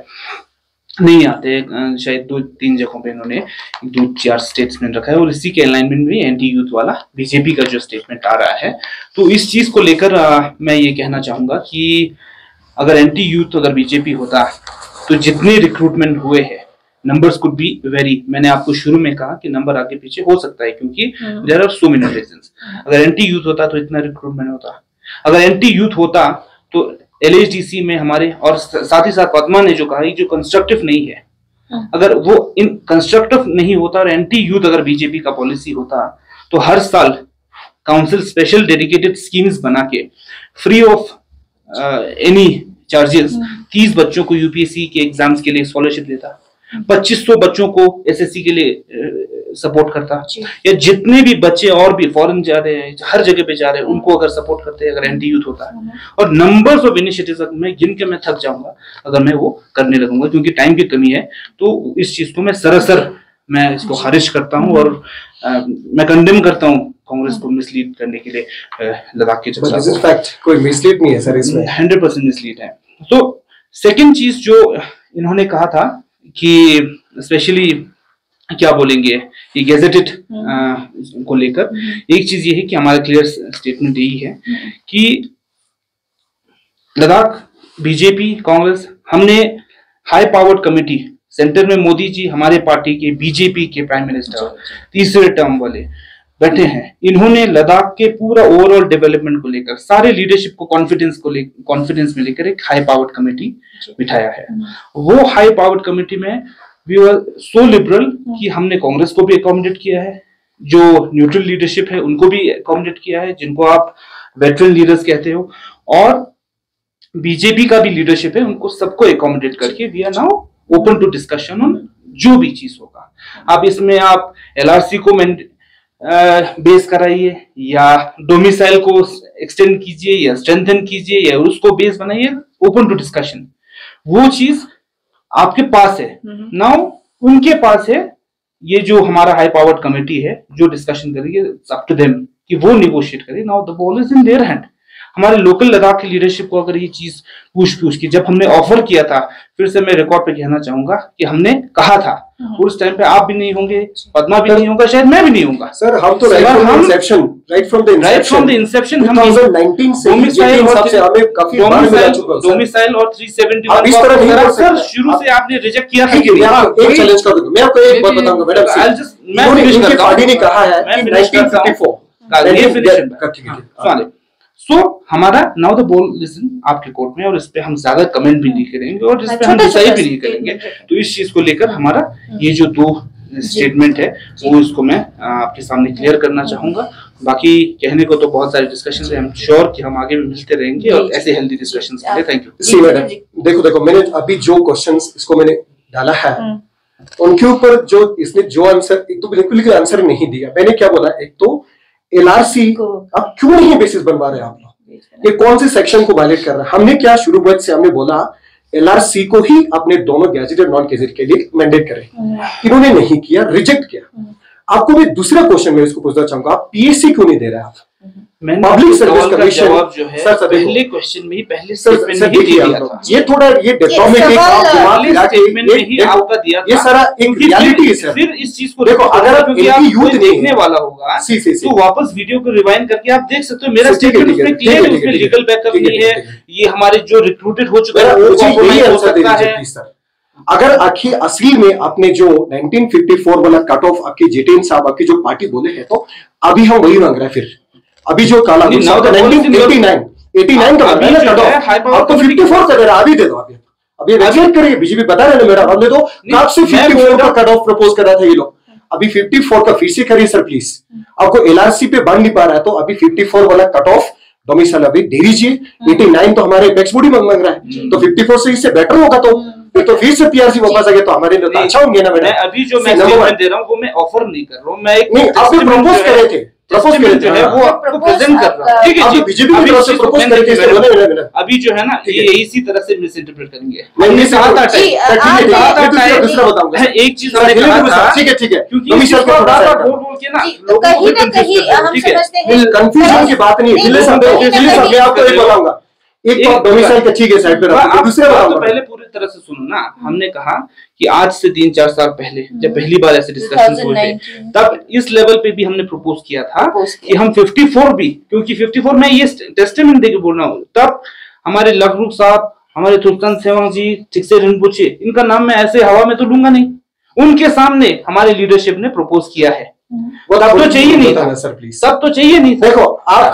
नहीं आते, शायद 2-3 जगहों पे इन्होंने 2-4 स्टेटमेंट रखा है, और इसी के अलाइनमेंट में एंटी यूथ वाला बीजेपी का जो स्टेटमेंट आ रहा है। तो इस चीज को लेकर मैं ये कहना चाहूंगा कि अगर एंटी यूथ अगर बीजेपी होता तो जितने रिक्रूटमेंट हुए हैं, नंबर्स कुड बी वेरी, मैंने आपको शुरू में कहा कि नंबर आगे पीछे हो सकता है, क्योंकि there are so many reasons. अगर एंटी यूथ होता तो इतना रिक्रूटमेंट होता, अगर एंटी यूथ होता तो एलएचडीसी में हमारे, और साथ ही साथ पद्मा ने जो कहा जो कंस्ट्रक्टिव नहीं है, अगर वो इन कंस्ट्रक्टिव नहीं होता और एंटी यूथ अगर बीजेपी का पॉलिसी होता, तो हर साल काउंसिल स्पेशल डेडिकेटेड स्कीम्स बना के फ्री ऑफ एनी चार्जेस 30 बच्चों को यूपीएससी के एग्जाम्स के लिए स्कॉलरशिप देता, 2500 बच्चों को एसएससी के लिए सपोर्ट करता, या जितने भी बच्चे और भी फॉरेन जा रहे हैं, हर जगह पे जा रहे हैं, उनको अगर सपोर्ट करते, अगर एंटी यूथ होता है। और नंबर्स ऑफ इनिशिएटिव्स मैं गिन के मैं थक जाऊंगा अगर मैं वो करने लगूंगा, क्योंकि टाइम की कमी है। तो इस चीज को मैं सरासर मैं इसको खारिज करता हूँ, और मैं कंडेम करता हूँ कांग्रेस को मिसलीड करने के लिए लद्दाख के चर्चा But in fact, कोई मिसलीड नहीं है सर इसमें। 100% मिसलीड है। तो सेकंड चीज जो इन्होंने कहा था कि स्पेशली क्या बोलेंगे ये गैजेटेड को लेकर, एक चीज ये है कि हमारा क्लियर स्टेटमेंट यही है कि लद्दाख बीजेपी कांग्रेस, हमने हाई पावर्ड कमेटी, सेंटर में मोदी जी हमारे पार्टी के बीजेपी के प्राइम मिनिस्टर तीसरे टर्म वाले बैठे हैं, इन्होंने लद्दाख के पूरा ओवरऑल डेवलपमेंट को लेकर सारे लीडरशिप को कॉन्फिडेंस में लेकर एक हाई पावर्ड कमेटी बिठाया है। वो हाई पावर्ड कमेटी में वी वर सो लिबरल कि हमने कांग्रेस को भी अकोमोडेट किया है, जो न्यूट्रल लीडरशिप है उनको भी अकोमोडेट किया है, जिनको आप वेटरन लीडर्स कहते हो, और बीजेपी का भी लीडरशिप है, उनको सबको अकोमोडेट करके we are now open to discussion on जो भी चीज होगा। आप इसमें आप एलआरसी को बेस कराइए या डोमिसाइल को एक्सटेंड कीजिए या स्ट्रेंथन कीजिए या उसको बेस बनाइए, ओपन टू डिस्कशन। वो चीज आपके पास है नाउ, उनके पास है ये जो हमारा हाई पावर्ड कमेटी है जो डिस्कशन करेगी, अप टू देम कि वो निगोशिएट करे। Now the ball is in their hand. हमारे लोकल लद्दाख की लीडरशिप को अगर ये चीज पूछ की जब हमने ऑफर किया था, फिर से मैं रिकॉर्ड पे कहना चाहूंगा कि हमने कहा था उस टाइम पे आप भी नहीं होंगे, पद्मा भी नहीं होगा, शायद मैं भी नहीं होगा सर। हम तो राइट फ्रॉम द इंसेप्शन हम 2019 से हमें काफी बार मिला चुका है डोमिसाइल और 371 आप इस तरह नहीं सर शुरू से आपने रिजेक्ट किया था। एक चैलेंज कर दूंगा, मैं आपको एक बात बताऊंगा मैडम, इनके पार्टी ने कहा है कि 1954 सो हमारा नाउ द बॉल इज इन आपके कोर्ट में, और इस पे हम ज्यादा कमेंट भी नहीं करेंगे और इस पे हम डिसाइड भी नहीं करेंगे। तो इस चीज को लेकर हमारा ये जो दो स्टेटमेंट है वो इसको मैं आपके सामने क्लियर करना चाहूंगा। बाकी कहने को तो बहुत सारे डिस्कशन है, आई एम श्योर कि हम आगे भी मिलते रहेंगे और ऐसे हेल्दी डिस्कशंस के लिए। Thank you. जी मैडम, देखो मैंने अभी जो क्वेश्चंस इसको मैंने डाला है उनके ऊपर जो इसने जो आंसर, एक तो बिल्कुल आंसर नहीं दिया। मैंने क्या बोला, एक तो एलआरसी अब क्यों नहीं बेसिस बनवा रहे आप लोग, ये कौन से सेक्शन को वायलेट कर रहा है? हमने क्या शुरुआत से हमने बोला एलआरसी को ही अपने दोनों गैजेट और नॉन गैजेट के लिए मैंडेट करें, इन्होंने नहीं किया, रिजेक्ट किया। आपको भी दूसरा क्वेश्चन मैं इसको पूछना चाहूंगा, आप पीएससी क्यों नहीं दे रहे आप? पब्लिक सर्विस कमीशन जो है पहले क्वेश्चन में ही पहले स्टेटमेंट में ही दिया था। ये थोड़ा ये डेटोमेटिक आपका दिया था, ये सारा एक रियलिटी है सर। फिर इस चीज को देखो, अगर आप यूथ देखने वाला होगा तो वापस वीडियो को रिवाइंड करके आप देख सकते हो, मेरा स्टेटमेंट उसमें क्लियर है, उसमें लीगल बैकअप नहीं है, ये हमारे जो रिक्रूटेड हो चुका है वो कॉम्प्रोमाइज हो सकता है। अगर आखिर असली में आपने जो 1954 वाला कट ऑफ आपके जेटेन साहब आपकी जो पार्टी बोले हैं, तो अभी हम वही मांग रहे हैं। फिर अभी जो काला 1989 का आपको 54 कर रहा है, अभी दे दो। अभी रिजेक्ट करिए, बीजेपी बता रहे हैं मेरा, हमने तो कब से 54 का कट ऑफ प्रपोज कर रहा था ये लोग, अभी 54 का फिर से करिए सर प्लीज। आपको एलआरसी पे बढ़ नहीं पा रहा है तो अभी 54 वाला कट ऑफ डोमिसाइल अभी दे दीजिए। 89 तो हमारे एपेक्स बॉडी मांग रहा है, तो 54 से इससे बेटर होगा, तो फिर से पीआरसी वापस आ गया तो हमारे लिए तो अच्छा होंगे ना। मैंने अभी जो मैं स्टेटमेंट दे रहा हूं वो मैं ऑफर नहीं कर रहा हूं, मैं एक नहीं, आपने प्रपोज करे थे, प्रपोज करे थे वो आपको प्रेजेंट कर रहा हूं। ठीक है जी, बीजेपी की तरफ से प्रपोज करके इससे बोले मैंने अभी जो है ना ये इसी तरह से मिस इंटरप्रेट करेंगे। मैंने कहा था दूसरा बताऊंगा एक चीज मैंने कहा था, ठीक है क्योंकि इसको बोल के ना कहीं ना कहीं हम समझते हैं कंफ्यूजन की बात नहीं है। मैं आपको एक बताऊंगा, एक तो डोमिसाइल का ठीक है साइड पे रखो, दूसरा तो पहले पूरी तरह से सुनो ना। हमने कहा कि आज से 3-4 साल पहले जब पहली बार ऐसे डिस्कशन हुए थे, तब इस लेवल पे भी हमने प्रपोज किया था कि हम 54 भी, क्योंकि 54 में ये टेस्टामेंट देके बोल रहा हूँ, तब हमारे लखरुख साहब, हमारे तुर्कन सेवांग जी, चिक्से रिनपोचे, इनका नाम मैं ऐसे हवा में तो लूंगा नहीं, उनके सामने हमारे लीडरशिप ने प्रपोज किया है। वो तब तो चाहिए नहीं था सर, प्लीज तब तो चाहिए नहीं। देखो आप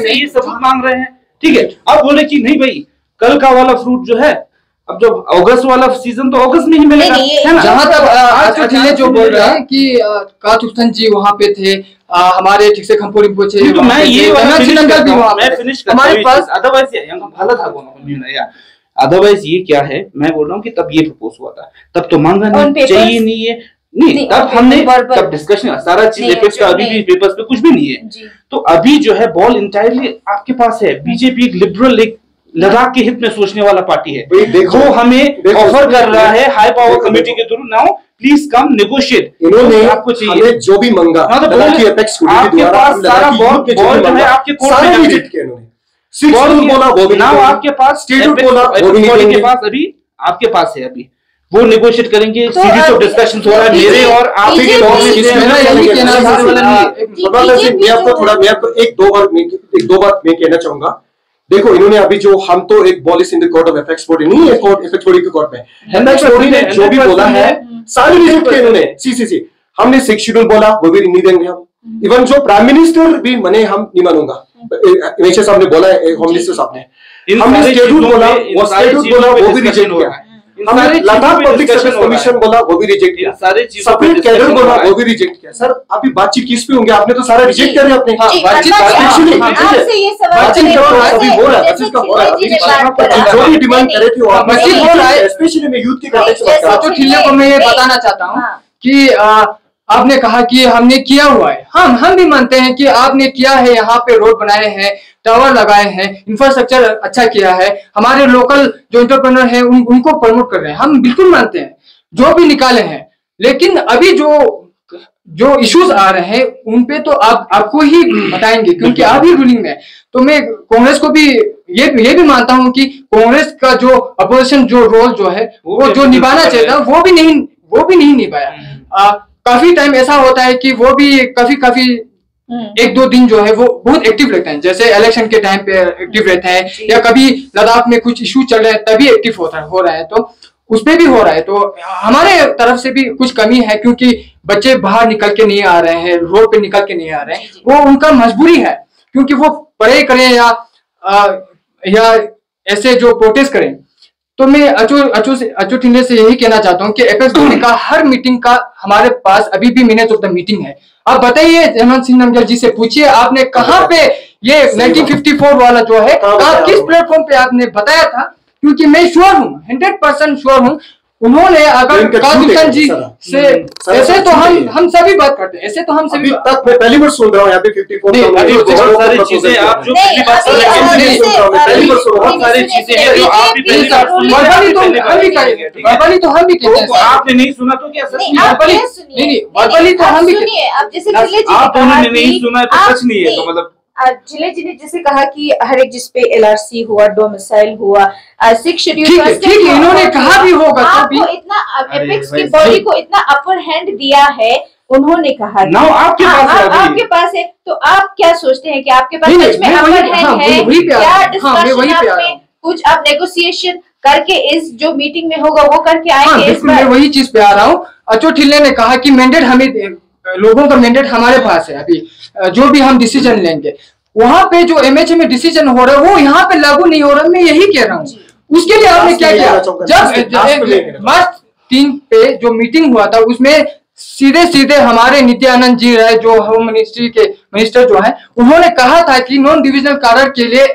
ये सबूत मांग रहे हैं, ठीक है। अब बोले कि नहीं भाई कल का वाला फ्रूट जो है, अब जो अगस्त वाला सीजन तो अगस्त में ही मिलेगा, है ना। जहाँ तक आज अखिलेश जो बोल रहे हैं कि कातुस्तन जी वहाँ पे थे, हमारे ठीक से खंपोरी पहुंचे, तो मैं ये फिनिश हमारे पास अदरवाइज अदरवाइज ये क्या है, मैं बोल रहा हूँ कि तब ये प्रपोज हुआ था, तब तो मांगा नहीं, चाहिए नहीं है, नहीं तब हमने तब डिस्कशन सारा चीज एपेक्स का, अभी भी पेपर्स पे कुछ भी नहीं है। तो अभी जो है बॉल इंटायरली आपके पास है। बीजेपी एक लिबरल, एक लद्दाख के हित में सोचने वाला पार्टी है, देखो, वो हमें ऑफर कर रहा है हाई पावर कमेटी के through, now please come negotiate. इन्होंने आपको चाहिए हमें जो भी मंगा, आपके पास सारा बॉन्ड जो है आपके कोर्ट में रिजेक्ट किया इन्होंने। बोला वो भी ना, आपके पास स्टेट बोला वो भी नहीं के पास, अभी आपके पास है, अभी वो नेगोशिएट करेंगे। सीरीज ऑफ डिस्कशन हो रहा है मेरे और आपके मैं आपको एक दो बार मैं कहना चाहूंगा। देखो, इन्होंने अभी जो हम तो एक ball is in the court of apex body नहीं है, कोर्ट एपेक्स बॉडी के कोर्ट में एपेक्स बॉडी ने जो भी बोला है सारे रिजेक्ट किए इन्होंने। सी हमने 6 शेड्यूल बोला वो भी नहीं देंगे हम। इवन जो प्राइम मिनिस्टर भी मने हम नहीं मानूंगा, हमेशा साहब ने बोला है, होम मिनिस्टर साहब ने, हमने शेड्यूल बोला वो भी रिजेक्ट किया। हमने लद्दाख पब्लिक सर्विस कमीशन बोला वो भी रिजेक्ट किया, सेपरेट कैडर बोला वो भी रिजेक्ट किया। सर अभी बातचीत किस पे होंगे? आपने तो सारा रिजेक्ट कर दिया। आपने जो भी डिमांड करे थे, स्पेशली मैं यूथ को मैं ये बताना चाहता हूँ कि आपने कहा कि हमने किया हुआ है। हम भी मानते हैं कि आपने किया है, यहाँ पे रोड बनाए हैं, टावर लगाए हैं, इंफ्रास्ट्रक्चर अच्छा किया है, हमारे लोकल जो एंटरप्रेन्योर हैं उनको प्रमोट कर रहे हैं, हम बिल्कुल मानते हैं, जो भी निकाले हैं। लेकिन अभी जो इश्यूज आ रहे हैं उन पे तो आपको ही बताएंगे, क्योंकि आप ही रूलिंग में। तो मैं कांग्रेस को भी ये भी मानता हूँ कि कांग्रेस का जो अपोजिशन जो रोल जो है वो जो निभाना चाहिए था वो भी नहीं निभाया। काफी टाइम ऐसा होता है कि वो भी काफी 1-2 दिन जो है वो बहुत एक्टिव रहते हैं, जैसे इलेक्शन के टाइम पे एक्टिव रहते हैं, या कभी लद्दाख में कुछ इशू चल रहे हैं तभी एक्टिव हो रहा है, तो उसमें भी हो रहा है। तो हमारे तरफ से भी कुछ कमी है, क्योंकि बच्चे बाहर निकल के नहीं आ रहे हैं, रोड पे निकल के नहीं आ रहे हैं, वो उनका मजबूरी है, क्योंकि वो पढ़ाई करें या ऐसे जो प्रोटेस्ट करें। तो मैं अचू टिंडे से यही कहना चाहता हूँ कि एपेक्स बॉडी का हर मीटिंग का हमारे पास अभी भी मिनट्स ऑफ द मीटिंग है। आप बताइए हेमंत सिंह नमजल जी से पूछिए, आपने कहाँ पे ये 1954 वाला जो है किस प्लेटफॉर्म पे आपने बताया था? क्योंकि मैं श्योर हूँ, 100% श्योर हूँ, उन्होंने अगर कादुल्तान जी से ऐसे तो हम सभी बात करते हैं, ऐसे तो हम सभी तक मैं पहली बार सुन रहा हूँ यहाँ पे 54 बहुत सारी चीजें आप जो पहली बार सुन रहे हैं, बहुत सारी चीजें हैं जो आप भी पहली बार सुन रहे हैं, तो हम भी कहते हैं। आपने नहीं सुना तो क्या सच नहीं, वर्बली तो हम भी, अब जैसे आप दोनों ने नहीं सुना तो सच नहीं है, तो मतलब जिले जी ने जैसे कहा कि हर एक जिसपे LRC हुआ, डोमिसाइल हुआ, 6 शेड्यूल, ठीक इन्होंने कहा भी होगा, आपको इतना एपेक्स की बॉडी को इतना अपर हैंड दिया है, उन्होंने कहा आपके पास है, तो आप क्या सोचते हैं कि आपके पास सच में अपर हैंड है? क्या डिस्कशन कुछ आप नेगोशिएशन करके इस जो मीटिंग में होगा वो करके आएंगे? मैं वही चीज पे आ रहा हूँ। अचू टिल्ले ने कहा कि मैंडेट हमें, लोगों का मैंडेट हमारे पास है, अभी जो भी हम डिसीजन लेंगे वहां पे जो MHA में डिसीजन हो रहा है वो यहाँ पे लागू नहीं हो रहा, मैं यही कह रहा हूँ। उसके लिए आपने क्या किया? जब मार्च 3 पे जो मीटिंग हुआ था उसमें सीधे हमारे नित्यानंद जी राय जो होम मिनिस्ट्री के मिनिस्टर जो है, उन्होंने कहा था कि नॉन डिविजनल कैडर के लिए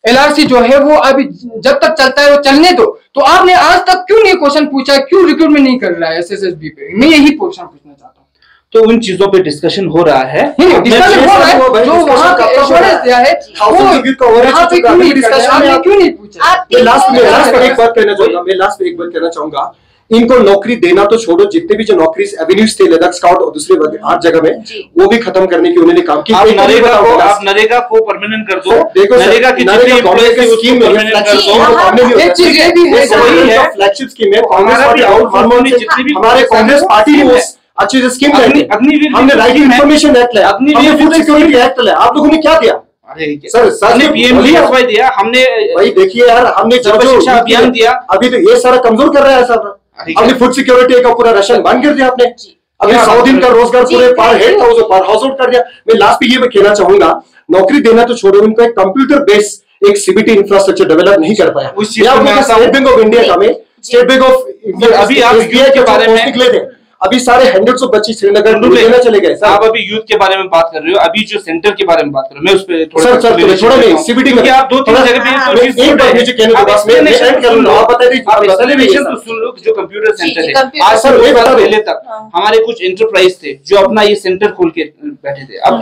LRC जो है वो अभी जब तक चलता है वो चलने दो। तो आपने आज तक क्यों नहीं क्वेश्चन पूछा, क्यों रिक्रूटमेंट नहीं कर रहा है SSSB पे? मैं यही क्वेश्चन पूछना चाहता हूँ। तो उन चीजों पे डिस्कशन हो रहा है, डिस्कशन हो रहा है, जो वहाँ पे एश्योरेंस दिया है वो यहाँ पे क्यों नहीं डिस्कशन, आपने क्यों नहीं पूछा? मैं लास्ट में एक बात कहना चाहूंगा, इनको नौकरी देना तो छोड़ो, जितने भी जो नौकरी एवेन्यूज थे लद्दाख स्काउट और दूसरे 8 जगह में, वो भी खत्म करने की उन्होंने काम किया। आप नरेगा को परमानेंट कर दो, नरेगा की स्कीम फ्लैगशिप स्कीम है, हमारे कांग्रेस पार्टी ने अच्छी से स्कीम हमने राइट इन्फॉर्मेशन एक्ट लाया, फूड सिक्योरिटी एक्ट लाया, आप लोगों ने क्या दिया? सर PMGSY दिया हमने, भाई देखिए यार, हमने शिक्षा अभियान दिया, अभी तो ये सारा कमजोर कर रहा है सर। हमने फूड सिक्योरिटी का पूरा राशन बंद कर दिया आपने, अभी 100 दिन का रोजगार पूरे पर हेड पर हाउस होल्ड कर दिया। मैं लास्ट पे ये कहना चाहूंगा, नौकरी देना तो छोड़ो, उनको एक कंप्यूटर बेस्ड एक CBT इंफ्रास्ट्रक्चर डेवलप नहीं कर पाया। स्टेट बैंक ऑफ इंडिया का में, स्टेट बैंक ऑफ अभी आप SBI के बारे में अभी सारे हंड्रेड्स ऑफ बच्चे श्रीनगर लेना चले गए। आप अभी यूथ के बारे में बात कर रहे हो, अभी जो सेंटर के बारे में बात कर रहे हो, मैं उस पे थोड़ा नहीं CBT में आप 2-3 जगह पे तो सुन लो, जो कंप्यूटर सेंटर है आज सर पहले तक हमारे कुछ एंटरप्राइज थे जो अपना ये सेंटर खोल के बैठे थे। अब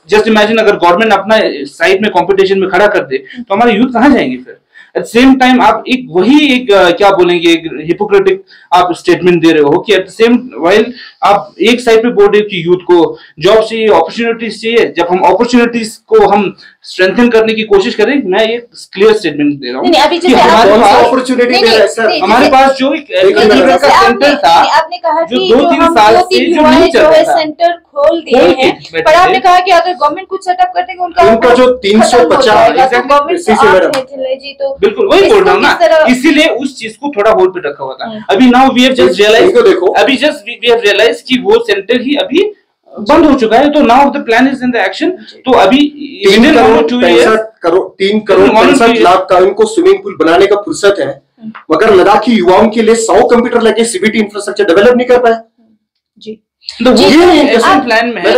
जस्ट इमेजिन अगर गवर्नमेंट अपना साइड में कंपटीशन में खड़ा कर दे तो हमारे यूथ कहाँ जाएंगे फिर? एट सेम टाइम आप एक वही एक क्या बोलेंगे, एक हिपोक्रेटिक आप स्टेटमेंट दे रहे हो कि एट द सेम वाइल आप एक साइड पे बोल रहे हो कि यूथ को जॉब चाहिए, अपॉर्चुनिटीज चाहिए, जब हम अपॉर्चुनिटीज को हम स्ट्रेंथन करने की कोशिश करें। मैं एक क्लियर स्टेटमेंट दे रहा हूँ कि हमारे पास जो एक सेंटर था, आपने कहा जो कि 2-3 साल से जो नहीं चल रहा था, सेंटर खोल दिए हैं, पर आपने कहा कि अगर गवर्नमेंट कुछ सेटअप कर देंगे उनका जो 350 जी, तो बिल्कुल वही बोल रहा हूँ ना, इसीलिए उस चीज को थोड़ा होल्ड पे रखा हुआ था। अभी now we have just realise कि वो सेंटर ही अभी बंद हो चुका है, तो now the plan is in the action. तो अभी 3 करोड़ 65 लाख का इनको स्विमिंग पूल बनाने का फुर्सत है, मगर लद्दाखी युवाओं के लिए 100 कंप्यूटर लगे सीबीटी इंफ्रास्ट्रक्चर डेवलप नहीं कर पाए जी। तो ये प्लान में है,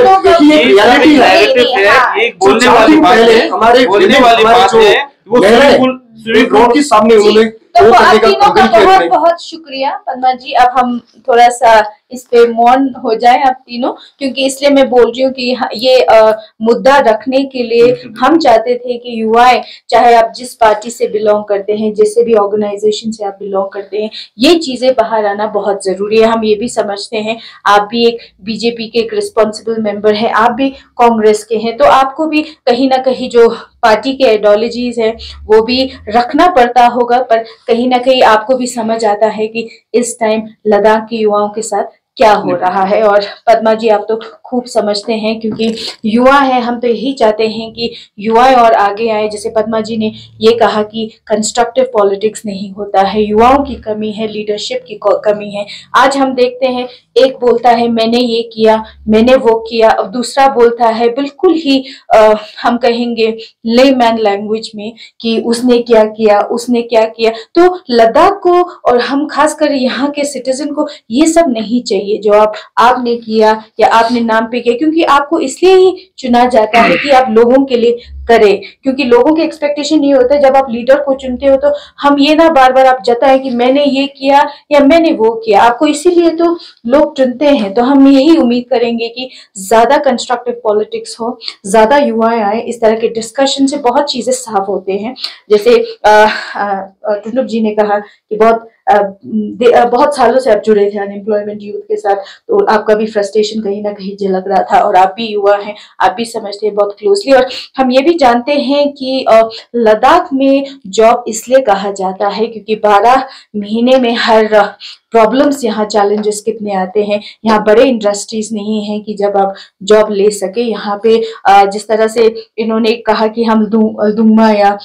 ये रियलिटी है। एक बोलने वाली बात है, हमारे बोलने वाली बात है, वो स्विमिंग पूल के सामने उन्होंने तो आप तीनों का बहुत बहुत शुक्रिया पद्मा जी। अब हम थोड़ा सा इस पे मौन हो जाएं आप तीनों, क्योंकि इसलिए मैं बोल रही हूँ कि ये मुद्दा रखने के लिए हम चाहते थे कि युवाएं, चाहे आप जिस पार्टी से बिलोंग करते हैं, जिससे भी ऑर्गेनाइजेशन से आप बिलोंग करते हैं, ये चीजें बाहर आना बहुत जरूरी है। हम ये भी समझते हैं, आप भी एक बीजेपी के एक रिस्पॉन्सिबल मेंबर है, आप भी कांग्रेस के हैं, तो आपको भी कहीं ना कहीं जो पार्टी के आइडियोलॉजीज है वो भी रखना पड़ता होगा, पर कहीं ना कहीं आपको भी समझ आता है कि इस टाइम लद्दाख के युवाओं के साथ क्या हो रहा है। और पद्मा जी आप तो खूब समझते हैं, क्योंकि युवा है, हम तो यही चाहते हैं कि युवाएं और आगे आए। जैसे पद्मा जी ने ये कहा कि कंस्ट्रक्टिव पॉलिटिक्स नहीं होता है, युवाओं की कमी है, लीडरशिप की कमी है। आज हम देखते हैं एक बोलता है मैंने ये किया, मैंने वो किया, अब दूसरा बोलता है बिल्कुल ही हम कहेंगे लेमैन लैंग्वेज में कि उसने क्या किया, उसने क्या किया। तो लद्दाख को और हम खासकर यहाँ के सिटीजन को ये सब नहीं चाहिए जो आपने किया या आपने नाम पे किया, क्योंकि आपको इसलिए ही चुना जाता है कि आप लोगों के लिए करें, क्योंकि लोगों के एक्सपेक्टेशन ये होता है जब आप लीडर को चुनते हो तो हम ये ना बार बार आप जताए कि मैंने ये किया या मैंने वो किया, आपको इसीलिए तो लोग चुनते हैं। तो हम यही उम्मीद करेंगे कि ज्यादा कंस्ट्रक्टिव पॉलिटिक्स हो, ज्यादा युवाएं आए, इस तरह के डिस्कशन से बहुत चीजें साफ होते हैं। जैसे टुनुप जी ने कहा कि बहुत सालों से आप जुड़े थे अनएम्प्लॉयमेंट यूथ के साथ, तो आपका भी फ्रस्ट्रेशन कहीं ना कहीं झलक रहा था, और आप भी युवा हैं, आप भी समझते हैं बहुत क्लोजली। और हम ये भी जानते हैं कि लद्दाख में जॉब इसलिए कहा जाता है क्योंकि 12 महीने में हर प्रॉब्लम्स, यहाँ चैलेंजेस कितने आते हैं। यहाँ बड़े इंडस्ट्रीज नहीं है कि जब आप जॉब ले सके। यहाँ पे जिस तरह से इन्होंने कहा कि हम दुम्मा या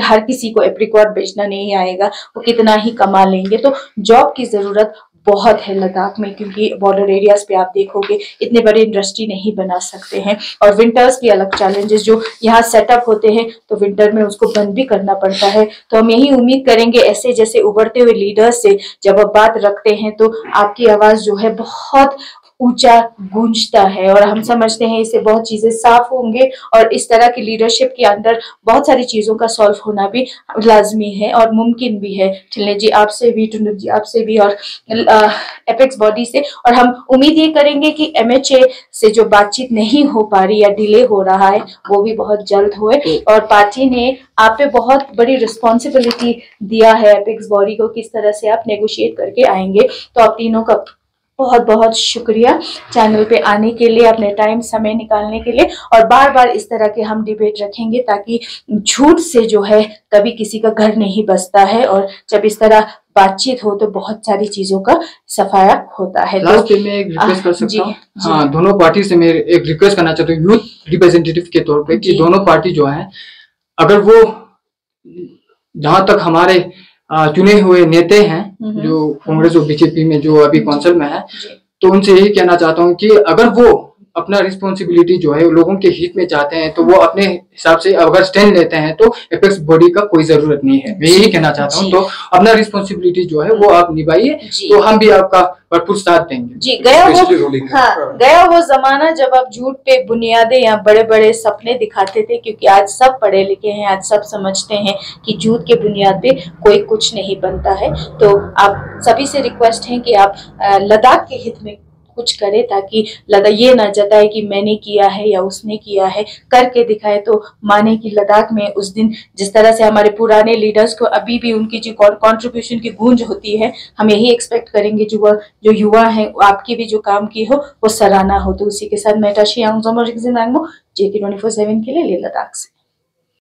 हर किसी को एप्रिकॉट बेचना नहीं आएगा, वो कितना ही कमा लेंगे। तो जॉब की जरूरत बहुत है लद्दाख में, क्योंकि बॉर्डर एरियाज पे आप देखोगे इतने बड़े इंडस्ट्री नहीं बना सकते हैं, और विंटर्स की अलग चैलेंजेस जो यहाँ सेटअप होते हैं, तो विंटर में उसको बंद भी करना पड़ता है। तो हम यही उम्मीद करेंगे ऐसे जैसे उभरते हुए लीडर्स से जब आप बात रखते हैं तो आपकी आवाज जो है बहुत ऊंचा गूंजता है, और हम समझते हैं इससे बहुत चीजें साफ होंगे, और इस तरह की लीडरशिप के अंदर बहुत सारी चीजों का सॉल्व होना भी लाजमी है और मुमकिन भी है। ठिल्ले जी आपसे भी, टुनुप जी आपसे भी, और एपेक्स बॉडी से। और हम उम्मीद ये करेंगे कि MHA से जो बातचीत नहीं हो पा रही या डिले हो रहा है वो भी बहुत जल्द होए, और पार्टी ने आप पे बहुत बड़ी रिस्पॉन्सिबिलिटी दिया है एपेक्स बॉडी को, किस तरह से आप नेगोशिएट करके आएंगे। तो आप तीनों का बहुत बहुत शुक्रिया चैनल पे आने के लिए, अपने टाइम समय निकालने के लिए, और बार बार इस तरह के हम डिबेट रखेंगे ताकि झूठ से जो है कभी किसी का घर नहीं बसता है, और जब इस तरह बातचीत हो तो बहुत सारी चीजों का सफाया होता है। लास्ट पे मैं एक रिक्वेस्ट कर सकता हूँ, हाँ, दोनों पार्टी से मैं एक रिक्वेस्ट करना चाहता हूँ यूथ रिप्रेजेंटेटिव के तौर पे कि दोनों पार्टी जो है, अगर वो जहां तक हमारे चुने हुए नेता हैं जो कांग्रेस और बीजेपी में जो अभी काउंसिल में है, तो उनसे यही कहना चाहता हूँ कि अगर वो अपना रिस्पॉन्सिबिलिटी जो है लोगों के हित में चाहते हैं तो वो अपने हिसाब से अगर स्टैंड लेते हैं तो एपेक्स बॉडी का कोई जरूरत नहीं है। मैं यही कहना चाहता हूँ, तो अपना रिस्पॉन्सिबिलिटी जो है वो आप निभाइए, तो हम भी आपका भरपूर साथ देंगे। जी, गया वो जमाना जब आप झूठ पे बुनियादें या बड़े बड़े सपने दिखाते थे, क्योंकि आज सब पढ़े लिखे हैं, आज सब समझते हैं कि झूठ के बुनियाद पे कोई कुछ नहीं बनता है। तो आप सभी से रिक्वेस्ट है कि आप लद्दाख के हित में कुछ करे, ताकि लद्दाख ये ना जताए कि मैंने किया है या उसने किया है, करके दिखाए तो माने कि लद्दाख में उस दिन जिस तरह से हमारे पुराने लीडर्स को अभी भी उनकी जो कंट्रीब्यूशन की गूंज होती है, हम यही एक्सपेक्ट करेंगे जो युवा है आपकी भी जो काम की हो वो सराहना हो। तो उसी के साथ मैं टशी आंगजोमो रिक्जिन आंगमो, JK24/7 के लिए लेह लद्दाख से।